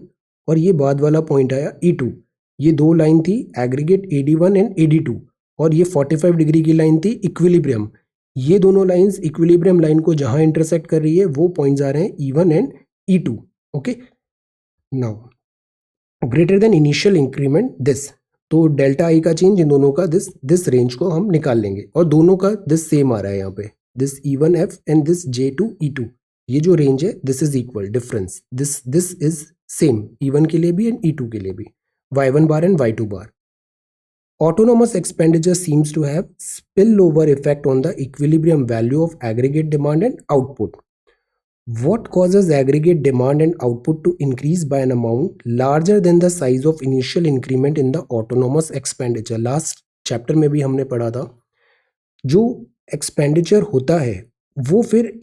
A: और ये बाद वाला पॉइंट आया E2. ये दो लाइन थी एग्रीगेट AD1 एंड AD2 और ये 45 डिग्री की लाइन थी इक्विलिब्रियम. ये दोनों लाइंस इक्विलिब्रियम लाइन को जहां इंटरसेक्ट कर रही है वो पॉइंट्स आ रहे हैं E1 and E2. Okay, now greater than initial increment this, तो डेल्टा आई का चेंज इन दोनों का दिस रेंज को हम निकाल लेंगे और दोनों का दिस सेम आ रहा है यहाँ पे, this E1F and this J2 E2. ये जो रेंज है this is equal, difference this is same E1 के लिए भी एंड E2 के लिए भी, Y1 bar and Y2 bar. Autonomous expenditure seems to have spillover effect on the equilibrium value of aggregate demand and output. What causes aggregate demand and output to increase by an amount larger than the size of initial increment in the autonomous expenditure? Last chapter में भी हमने पढ़ा था, जो expenditure होता है वो फिर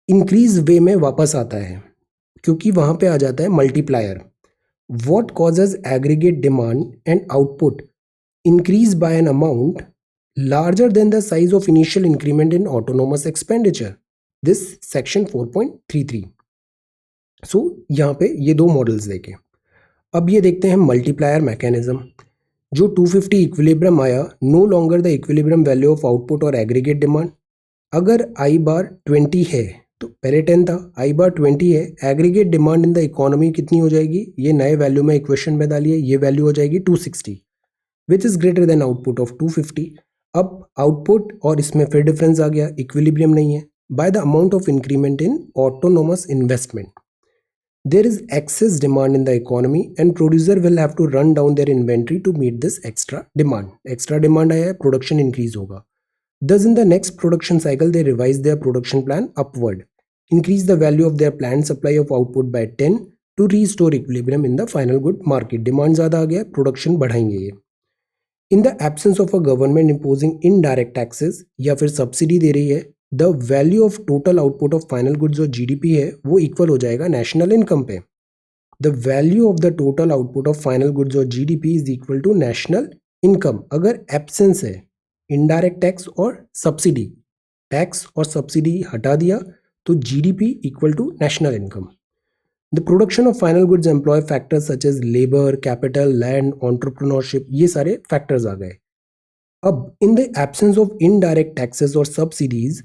A: increase way में वापस आता है क्योंकि वहाँ पे आ जाता है multiplier. What causes aggregate demand and output increase by an amount larger than the size of initial increment in autonomous expenditure? This section 4.33. So यहाँ पे ये दो मॉडल्स देखे. अब ये देखते हैं मल्टीप्लायर मैकेनिज्म. जो 250 इक्विलिब्रियम आया, no longer the equilibrium value of output और एग्रीगेट डिमांड. अगर आई बार 20 है तो पहले 10 था, आई बार 20 है, aggregate demand in the economy कितनी हो जाएगी, ये नए वैल्यू में इक्वेशन में डालिए, ये वैल्यू हो जाएगी 260 which is greater then output of 250. अब आउटपुट और इसमें फिर डिफरेंस आ गया, इक्विलिब्रियम नहीं है. By the amount of increment in autonomous investment there is excess demand in the economy and producer will have to run down their inventory to meet this extra demand. Extra demand आया है, production increase होगा. Thus in the next production cycle they revise their production plan upward, increase the value of their planned supply of output by 10 to restore equilibrium in the final good market. Demand ज़्यादा आ गया, production बढ़ाएंगे ये. In the absence of a government imposing indirect taxes या फिर subsidy दे रही है, the value of total output of final goods जो जीडीपी है वो इक्वल हो जाएगा नेशनल इनकम पे. The value of the total output of final goods or GDP is equal to national income. अगर एब्सेंस है इनडायरेक्ट टैक्स और सब्सिडी, टैक्स और सब्सिडी हटा दिया तो GDP equal to national income. The production of final goods employ factors such as labour, capital, land, entrepreneurship, ये सारे factors आ गए. अब in the absence of indirect taxes और subsidies,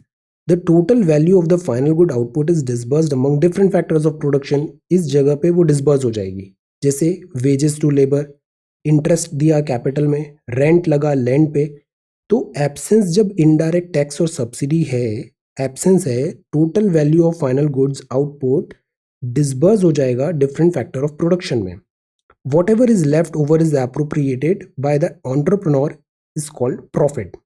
A: the total value of the final good output is disbursed among different factors of production. इस जगह पे वो disburse हो जाएगी, जैसे वेजेस टू लेबर, इंटरेस्ट दिया कैपिटल में, रेंट लगा लैंड पे. तो एब्सेंस जब इनडायरेक्ट टैक्स और सब्सिडी है, एब्सेंस है, total value of final goods output disburse हो जाएगा डिफरेंट फैक्टर ऑफ प्रोडक्शन में. What ever is left over is appropriated by the entrepreneur is called profit.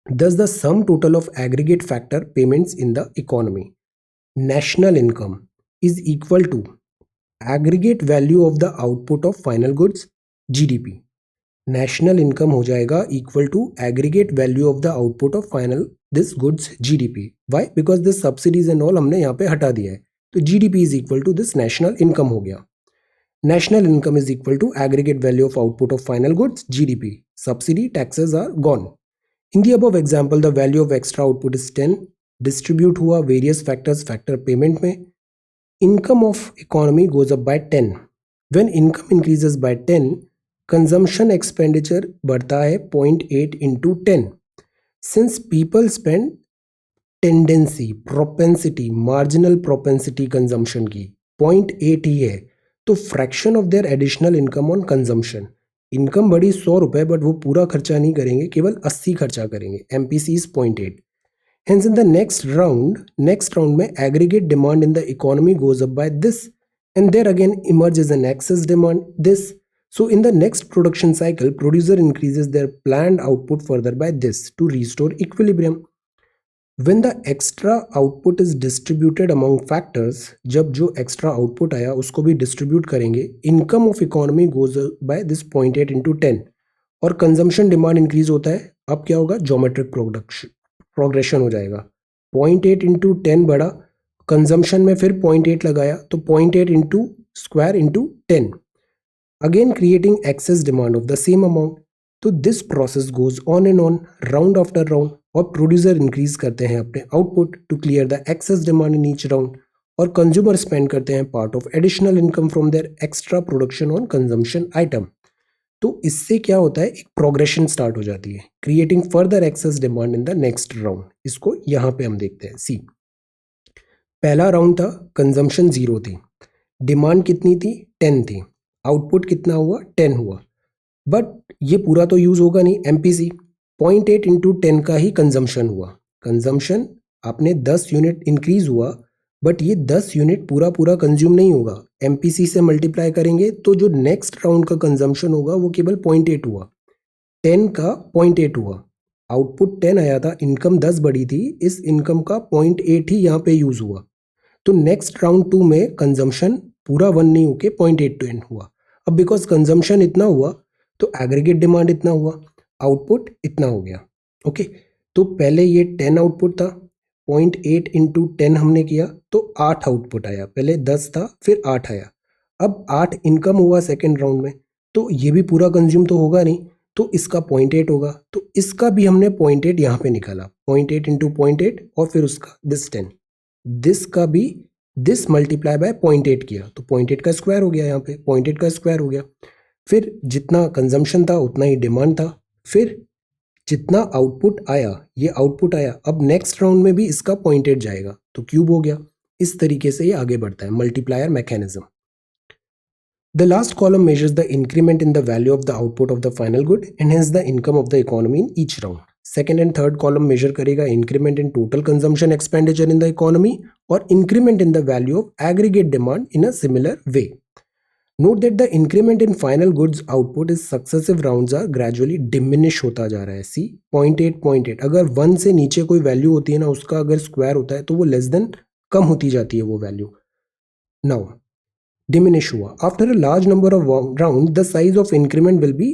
A: Thus the sum total of aggregate factor payments in the economy, national income, is equal to aggregate value of the output of final goods GDP. National income हो जाएगा equal to aggregate value of the output of final this goods GDP. Why? Because this subsidies and all हमने यहाँ पे हटा दिया है, तो GDP is equal to this national income हो गया. National income is equal to aggregate value of output of final goods GDP. Subsidy taxes are gone. In the above example, the value of extra output is 10. Distribute हुआ various factors, factor payment में. Income of economy goes up by 10. When income increases by 10, consumption expenditure बढ़ता है 0.8 into 10. Since people spend tendency, propensity, marginal propensity consumption की 0.8 ही है, तो fraction of their additional income on consumption. Income बढ़ी 100 रुपये but वो पूरा खर्चा नहीं करेंगे, केवल 80 खर्चा करेंगे. MPC is 0.8. Hence in the next round में aggregate demand in the economy goes up by this and there again emerges an excess demand this. So in the next production cycle producer increases their planned output further by this to restore equilibrium. When the extra output is distributed among factors, जब जो extra output आया उसको भी distribute करेंगे, income of economy goes by this 0.8 into 10 और consumption demand increase होता है. अब क्या होगा, geometric progression हो जाएगा. 0.8 into 10 बढ़ा, कंजम्पशन में फिर 0.8 लगाया तो 0.8 into square into 10, again creating excess demand of the same amount. तो this process goes on and on, round after round, और प्रोड्यूसर इंक्रीज करते हैं अपने output to clear the excess demand in each round, और consumer spend करते हैं part of additional income from their extra production on consumption item. तो इससे क्या होता है, एक प्रोग्रेशन स्टार्ट हो जाती है, creating further access demand in the next round. इसको यहां पे हम देखते हैं। सी, पहला राउंड था, कंजम्पशन 0 थी, डिमांड कितनी थी, 10 थी, आउटपुट कितना हुआ, 10 हुआ। बट ये पूरा तो यूज होगा नहीं, एमपीसी 0.8 इंटू 10 का ही कंजम्पशन हुआ। कंजम्पशन आपने 10 यूनिट इंक्रीज हुआ, बट ये 10 यूनिट पूरा पूरा कंज्यूम नहीं होगा, एमपीसी से मल्टीप्लाई करेंगे तो जो नेक्स्ट राउंड का कंजम्पशन होगा वो केवल 0.8 हुआ, 10 का 0.8 हुआ, आउटपुट 10 आया था, इनकम 10 बढ़ी थी, इस इनकम का 0.8 ही यहाँ पे यूज हुआ। तो नेक्स्ट राउंड 2 में कंजम्पशन पूरा 1 नहीं होके 0.8 हुआ। अब बिकॉज कंजम्पशन इतना हुआ तो एग्रीगेट डिमांड इतना हुआ, आउटपुट इतना हो गया। ओके, तो पहले ये 10 आउटपुट था, 0.8 इंटू 10 हमने किया तो 8 आउटपुट आया, पहले 10 था फिर 8 आया। अब 8 इनकम हुआ सेकेंड राउंड में, तो ये भी पूरा कंज्यूम तो होगा नहीं, तो इसका 0.8 होगा, तो इसका भी हमने 0.8 यहाँ पे निकाला, 0.8 इंटू 0.8 और फिर उसका दिस 10, दिस का भी दिस मल्टीप्लाई बाय 0.8 किया तो 0.8 का स्क्वायर हो गया, यहाँ पे 0.8 का स्क्वायर हो गया। फिर जितना कंजम्पशन था उतना ही डिमांड था, फिर जितना आउटपुट आया ये आउटपुट आया, अब नेक्स्ट राउंड में भी इसका 0.8 जाएगा तो क्यूब हो गया। इस तरीके से ये आगे बढ़ता है, multiplier mechanism. The last column measures the increment in the value of the output of the final good and hence the income of the economy in each round. Second and third column measure करेगा increment in total consumption expenditure in the economy और increment in the value of aggregate demand in a similar way. Note that the increment in final goods output is successive rounds are gradually diminish होता जा रहा है। See 0.8 अगर 1 से नीचे कोई value होती है ना, उसका अगर स्क्वायर होता है तो वो लेस देन कम होती जाती है वो वैल्यू। नाउ डिमिनिश हुआ, after a large number of round the size of increment will be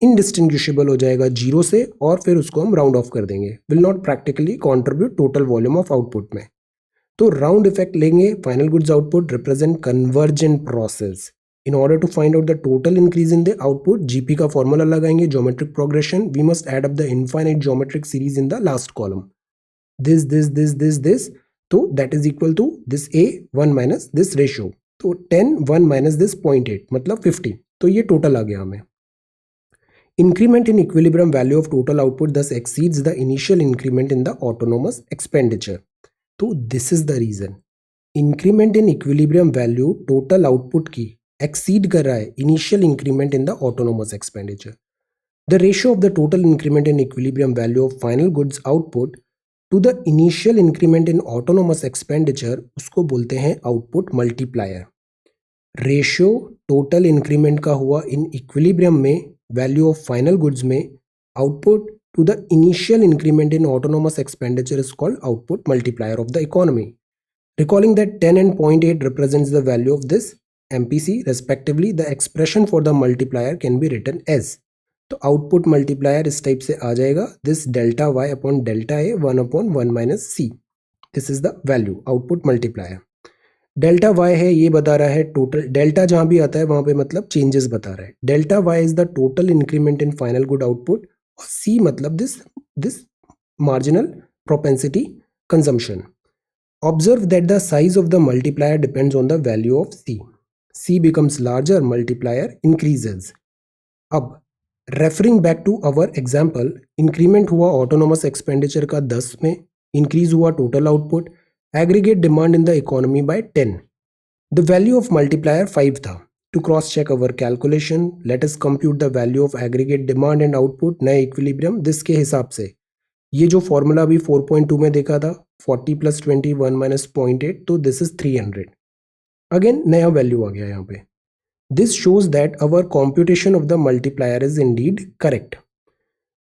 A: indistinguishable हो जाएगा 0 से, और फिर उसको हम राउंड ऑफ कर देंगे, will not practically contribute total volume of output में। तो राउंड इफेक्ट लेंगे, final goods output represent convergent process. In order to find out the total increase in the output, GP का फॉर्मूला लगाएंगे, geometric progression, we must add up the infinite geometric series in the last column, this, तो that is equal to this A 1 minus this ratio, तो 10 1 minus this 0.8 मतलब 50, तो ये total आ गया हमें। Increment in equilibrium value of total output दस exceeds the initial increment in the autonomous expenditure. तो this is the reason, increment in equilibrium value total output की एक्सीड कर रहा है initial increment in the autonomous expenditure. The ratio of the total increment in equilibrium value of final goods output to the initial increment in autonomous expenditure, उसको बोलते हैं output multiplier. Ratio total increment का हुआ in equilibrium में value of final goods में, output to the initial increment in autonomous expenditure is called output multiplier of the economy. Recalling that 10 and 0.8 represents the value of this MPC respectively, the expression for the multiplier can be written as, तो output multiplier इस type से आ जाएगा, this delta y upon delta A 1 upon 1 minus C, this is the value output multiplier. Delta y है, ये बता रहा है टोटल, डेल्टा जहां भी आता है वहां पे मतलब चेंजेस बता रहा है। Delta y is the total increment in final good output, और सी मतलब this marginal propensity consumption. Observe that the size of the multiplier depends on the value of C. C becomes larger, multiplier increases. अब referring back to our example, increment हुआ autonomous expenditure का 10 में, increase हुआ total output, aggregate demand in the economy by 10. The value of multiplier 5 था. To cross check our calculation, let us compute the value of aggregate demand and output नए equilibrium, this के हिसाब से ये जो फॉर्मूला अभी 4.2 में देखा था 40 प्लस 20 1 माइनस 0.8, तो दिस इज 300। अगेन नया वैल्यू आ गया यहाँ पे। This shows that our computation of the multiplier is indeed correct.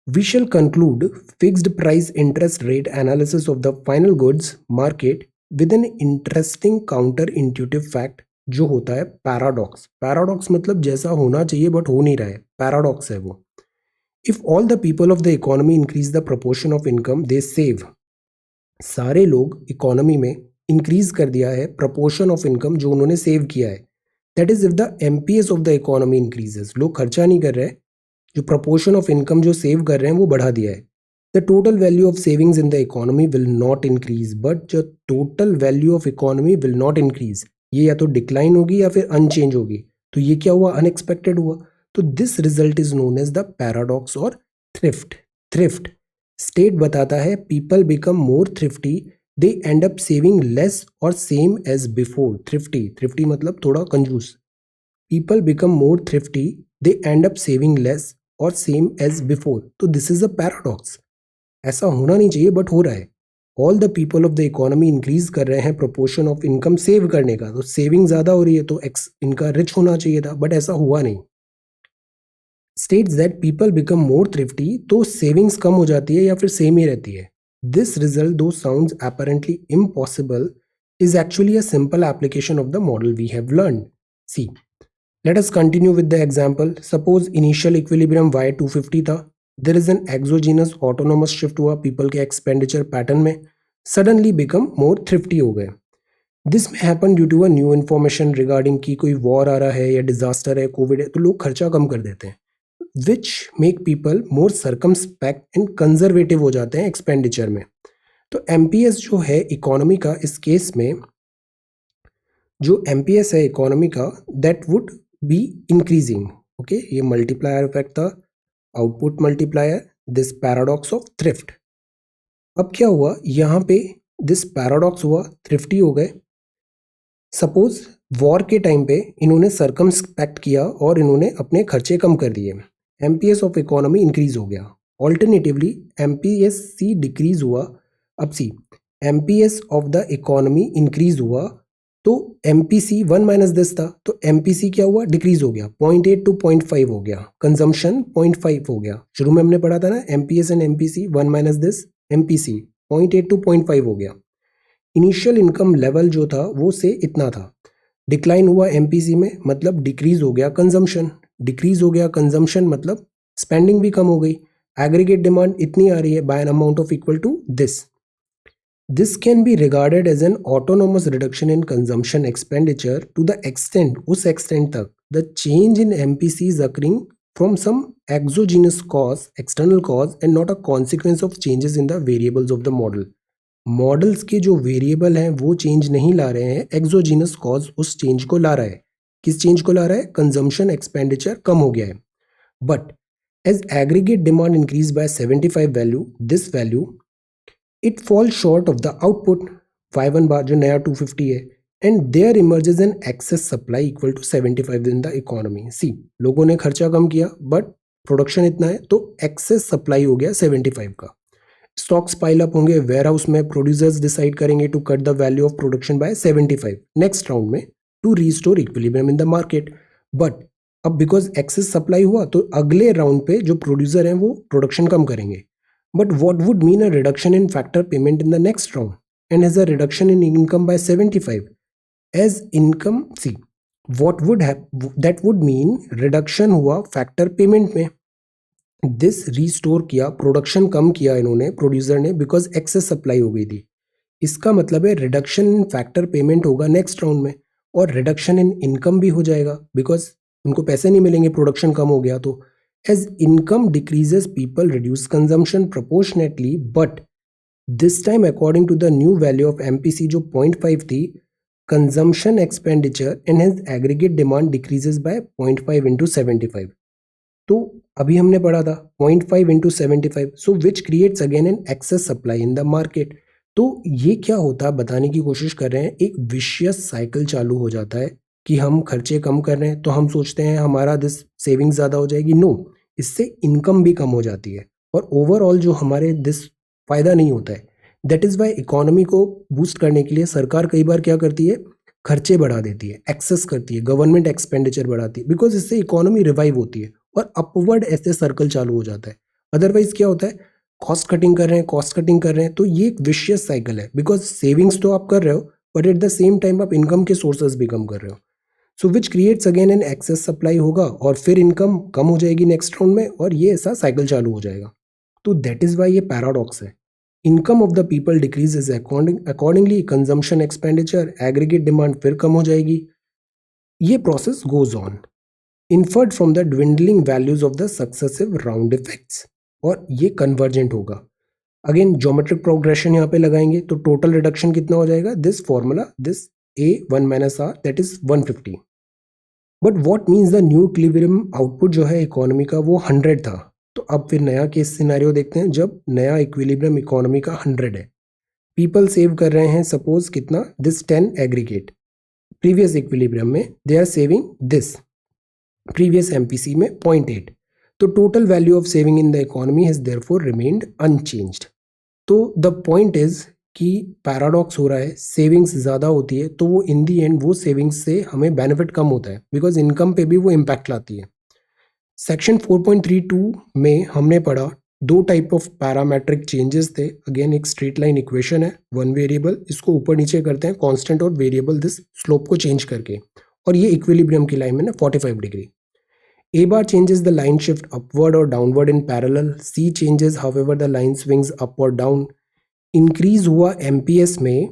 A: We shall conclude fixed price interest rate analysis of the final goods market with an interesting counter intuitive fact, जो होता है paradox. Paradox मतलब जैसा होना चाहिए but हो नहीं रहा है, पैराडॉक्स है वो। If all the people of the economy increase the proportion of income they save, सारे लोग इकोनॉमी में इंक्रीज कर दिया है प्रपोर्शन ऑफ इनकम जो उन्होंने सेव किया है। That is if the MPS of the economy increases, लोग खर्चा नहीं कर रहे, जो प्रपोर्शन ऑफ इनकम जो सेव कर रहे हैं वो बढ़ा दिया है। The total value of savings in the economy will not increase, but जो total value of economy will not increase, ये या तो डिक्लाइन होगी या फिर अनचेंज होगी। तो ये क्या हुआ, अनएक्सपेक्टेड हुआ। तो this result is known as the paradox of thrift. Thrift state बताता है people become more thrifty, they end up saving less or same as before. Thrifty, thrifty मतलब थोड़ा कंजूस। People become more thrifty, they end up saving less or same as before. तो this is a paradox. ऐसा होना नहीं चाहिए but हो रहा है। All the people of the economy increase कर रहे हैं प्रोपोर्शन ऑफ इनकम सेव करने का, तो सेविंग ज्यादा हो रही है तो इनका रिच होना चाहिए था, बट ऐसा हुआ नहीं। States that people become more thrifty, तो सेविंग्स कम हो जाती है या फिर सेम ही रहती है। दिस रिजल्ट दो sounds apparently impossible is actually a simple application of the model we have learned. See, let us continue with the example. Suppose initial equilibrium y 250 था, there is an exogenous autonomous shift हुआ people के expenditure pattern में, suddenly become more thrifty हो गए। This may happen due to a new information regarding कि कोई war आ रहा है या disaster है, covid है, तो लोग खर्चा कम कर देते हैं, which make people more circumspect and conservative हो जाते हैं expenditure में। तो एमपीएस जो है इकोनॉमी का, इस केस में जो एमपीएस है इकोनॉमी का, that would be increasing. Okay, ये मल्टीप्लायर इफेक्ट था, output multiplier, this paradox of thrift. अब क्या हुआ यहाँ पे, दिस पैराडॉक्स हुआ, थ्रिफ्टी हो गए। सपोज वॉर के टाइम पे इन्होंने सर्कमस्पेक्ट किया और इन्होंने अपने खर्चे कम कर दिए, एमपीएस ऑफ इकोनॉमी इंक्रीज हो गया। ऑल्टरनेटिवली एमपीएस सी डिक्रीज हुआ। अब C, MPS of the economy increase हुआ तो एमपीसी 1 माइनस दिस था, तो एमपीसी क्या हुआ, डिक्रीज हो गया, 0.8 टू 0.5 हो गया, कंजम्पशन 0.5 हो गया। शुरू में हमने पढ़ा था ना, MPS and MPC 1 minus this MPC 0.8 to 0.5 हो गया। इनिशियल इनकम लेवल जो था वो से इतना था, डिक्लाइन हुआ एमपीसी में, मतलब डिक्रीज हो गया कंजम्पशन, डिक्रीज हो गया कंजम्पशन मतलब स्पेंडिंग भी कम हो गई। एग्रीगेट डिमांड इतनी आ रही है by an amount of equal to this. This can be regarded as an autonomous reduction in consumption expenditure to the extent, उस extent तक, the change in MPC is occurring from some exogenous cause, external cause, and not a consequence of changes in the variables of the model. Models के जो variable हैं वो change नहीं ला रहे हैं, exogenous cause उस change को ला रहा है। किस change को ला रहा है? Consumption expenditure कम हो गया है। But as aggregate demand increased by 75 value, this value it falls short of the output y1 bar जो नया 250 है, and there emerges an excess supply equal to 75 in the economy. See, लोगों ने खर्चा कम किया but प्रोडक्शन इतना है तो एक्सेस सप्लाई हो गया 75 का। स्टॉक्स पाइल अप होंगे वेयर हाउस में, प्रोड्यूसर्स डिसाइड करेंगे to cut the value of production by 75 next round में to restore equilibrium in the market. But अब बिकॉज एक्सेस सप्लाई हुआ तो अगले राउंड पे जो प्रोड्यूसर हैं वो प्रोडक्शन कम करेंगे। But what would mean a reduction in factor payment in the next round and as a reduction in income by 75? As income, see, what would happen, that would mean reduction हुआ factor payment में। This restore किया, production कम किया इन्होंने, producer ने, because excess supply हो गई थी। इसका मतलब है reduction in factor payment होगा next round में, और reduction in income भी हो जाएगा because उनको पैसे नहीं मिलेंगे, production कम हो गया तो। As income decreases, people reduce consumption proportionately, but this time according to the new value of MPC जो 0.5 थी, consumption expenditure and hence aggregate demand decreases by 0.5 into 75. तो अभी हमने पढ़ा था 0.5 into 75, so which creates again an excess supply in the market. तो ये क्या होता है बताने की कोशिश कर रहे हैं, एक विशियस साइकिल चालू हो जाता है कि हम खर्चे कम कर रहे हैं तो हम सोचते हैं हमारा दिस सेविंग ज़्यादा हो जाएगी। नो, इससे इनकम भी कम हो जाती है और ओवरऑल जो हमारे दिस फायदा नहीं होता है। दैट इज़ वाई इकोनॉमी को बूस्ट करने के लिए सरकार कई बार क्या करती है, खर्चे बढ़ा देती है, एक्सेस करती है, गवर्नमेंट एक्सपेंडिचर बढ़ाती है, बिकॉज इससे इकोनॉमी रिवाइव होती है और अपवर्ड ऐसे सर्कल चालू हो जाता है। अदरवाइज क्या होता है, कॉस्ट कटिंग कर रहे हैं, कॉस्ट कटिंग कर रहे हैं, तो ये एक विशियस साइकिल है, बिकॉज सेविंग्स तो आप कर रहे हो but at the same time आप इनकम के सोर्सेज भी कम कर रहे हो। So which creates again an excess supply होगा और फिर इनकम कम हो जाएगी नेक्स्ट राउंड में और ये ऐसा साइकिल चालू हो जाएगा। तो दैट इज वाई ये पैराडॉक्स है। Income of the people decreases accordingly consumption expenditure aggregate demand फिर कम हो जाएगी. ये process goes on inferred from the dwindling values of the successive round effects, और ये कन्वर्जेंट होगा. अगेन ज्योमेट्रिक प्रोग्रेशन यहाँ पे लगाएंगे तो टोटल रिडक्शन कितना हो जाएगा, this formula this A1 minus R that is 150. But what means the new equilibrium output जो है इकोनॉमी का वो 100 था. तो अब फिर नया केस सिनेरियो देखते हैं जब नया इक्विलिब्रियम इकोनॉमी का 100 है. पीपल सेव कर रहे हैं सपोज कितना, दिस 10 एग्रीगेट. प्रीवियस इक्विलिब्रियम में they are saving this, previous MPC में 0.8. तो total value of saving in the economy has therefore remained unchanged. तो द पॉइंट इज कि पैराडॉक्स हो रहा है, सेविंग्स ज़्यादा होती है तो वो इन दी एंड वो सेविंग्स से हमें बेनिफिट कम होता है बिकॉज इनकम पे भी वो इम्पैक्ट लाती है. सेक्शन 4.32 में हमने पढ़ा दो टाइप ऑफ पैरामेट्रिक चेंजेस थे. अगेन एक स्ट्रेट लाइन इक्वेशन है, वन वेरिएबल, इसको ऊपर नीचे करते हैं कांस्टेंट और वेरिएबल दिस स्लोप को चेंज करके, और ये इक्विलिब्रियम की लाइन में ना 45 degree. A bar changes the line shift upward or downward in parallel. C changes however the line swings up or down. Increase हुआ MPS में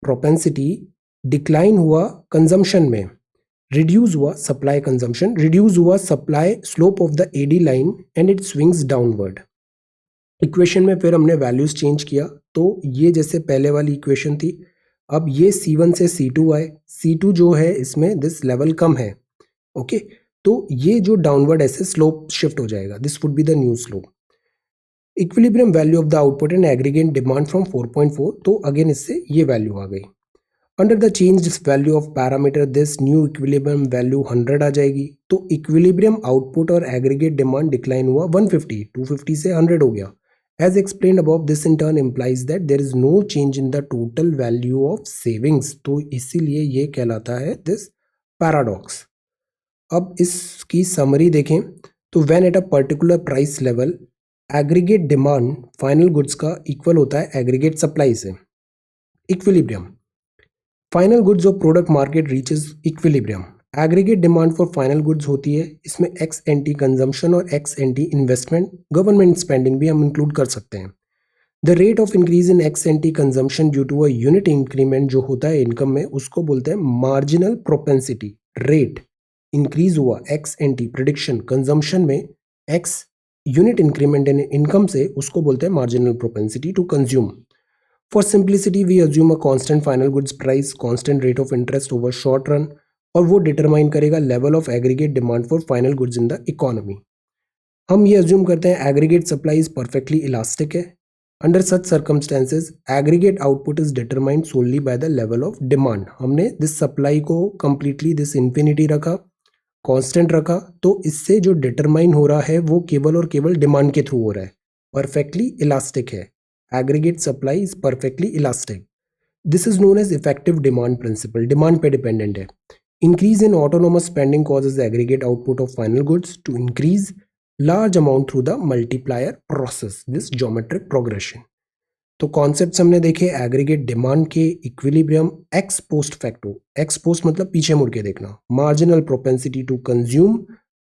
A: प्रोपेंसिटी, डिक्लाइन हुआ कंजम्पशन में, रिड्यूस हुआ सप्लाई कंजम्पशन, रिड्यूस हुआ supply slope of the AD line and it swings downward. Equation में फिर हमने values change किया तो ये जैसे पहले वाली इक्वेशन थी, अब ये C1 से C2 आए. C2 जो है इसमें दिस लेवल कम है, ओके तो ये जो डाउनवर्ड ऐसे स्लोप शिफ्ट हो जाएगा, this would be the new slope. Equilibrium value of the output and aggregate demand from 4.4, तो अगेन इससे ये वैल्यू आ गई. Under the change value of parameter this new equilibrium value 100 आ जाएगी. तो इक्विलिब्रियम आउटपुट और एग्रीगेट डिमांड डिक्लाइन हुआ 150, 250 से 100 हो गया. As explained above this in turn implies that there is no change in the total value of savings. तो इसीलिए ये कहलाता है दिस पैराडॉक्स. अब इसकी समरी देखें तो when at a particular price level aggregate demand final goods का इक्वल होता है एग्रीगेट सप्लाई से. Equilibrium final goods of product market reaches equilibrium. Aggregate demand for final goods होती है, इसमें एक्स एंटी कंजम्पशन और ex ante investment government spending भी हम इंक्लूड कर सकते हैं. The rate of increase in ex ante consumption due to a unit increment जो होता है इनकम में, उसको बोलते हैं मार्जिनल प्रोपेंसिटी रेट. इंक्रीज हुआ एक्स एंटी प्रिडिक्शन कंजम्पशन में X unit increment in income से, उसको बोलते हैं marginal propensity to consume. For simplicity we assume a constant final goods price, constant rate of interest over short run, और वो determine करेगा level of aggregate demand for final goods in the economy. हम ये assume करते हैं aggregate supply is perfectly elastic है. Under such circumstances aggregate output is determined solely by the level of demand. हमने this supply को completely this infinity रखा, constant रखा, तो इससे जो डिटरमाइन हो रहा है वो केवल और केवल डिमांड के थ्रू हो रहा है. परफेक्टली इलास्टिक है, aggregate supply is perfectly elastic. This is known as effective demand principle, demand पे डिपेंडेंट है. Increase in autonomous spending causes aggregate output of final goods to increase large amount through the multiplier process, this geometric progression. तो concepts हमने देखे aggregate demand के, equilibrium, ex post facto, ex post मतलब पीछे मुड़ के देखना, marginal propensity to consume,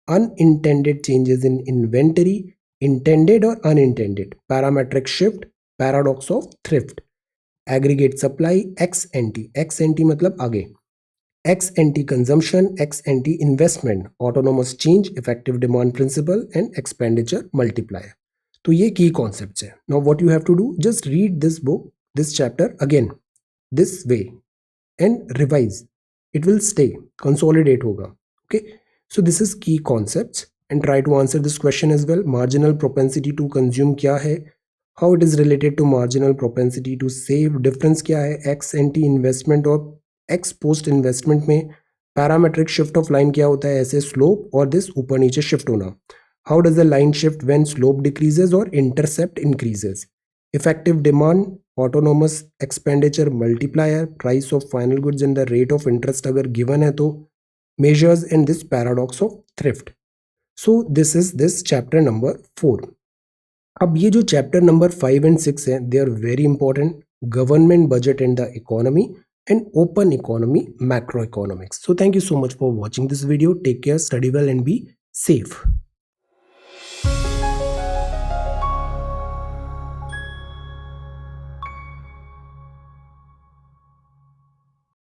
A: unintended changes in inventory, intended और unintended, parametric shift, paradox of thrift, aggregate supply, ex ante मतलब आगे, ex ante consumption, ex ante investment, autonomous change, effective demand principle and expenditure multiplier. तो ये key concepts है. Now what you have to do, just read this book, this chapter again this way and revise, it will stay, consolidate होगा. Okay, so this is key concepts and try to answer this question as well. Marginal propensity to consume क्या है, how it is related to marginal propensity to save, difference क्या है ex ante investment और ex post investment में, parametric shift of line क्या होता है, ऐसे स्लोप और दिस ऊपर नीचे शिफ्ट होना. How does the line shift when slope decreases or intercept increases? Effective demand, autonomous expenditure multiplier, price of final goods and the rate of interest अगर given है तो measures and this paradox of thrift. So this is this chapter number 4. अब ये जो chapter number 5 and 6 है, they are very important. Government budget and the economy and open economy, macroeconomics. So thank you so much for watching this video. Take care, study well and be safe.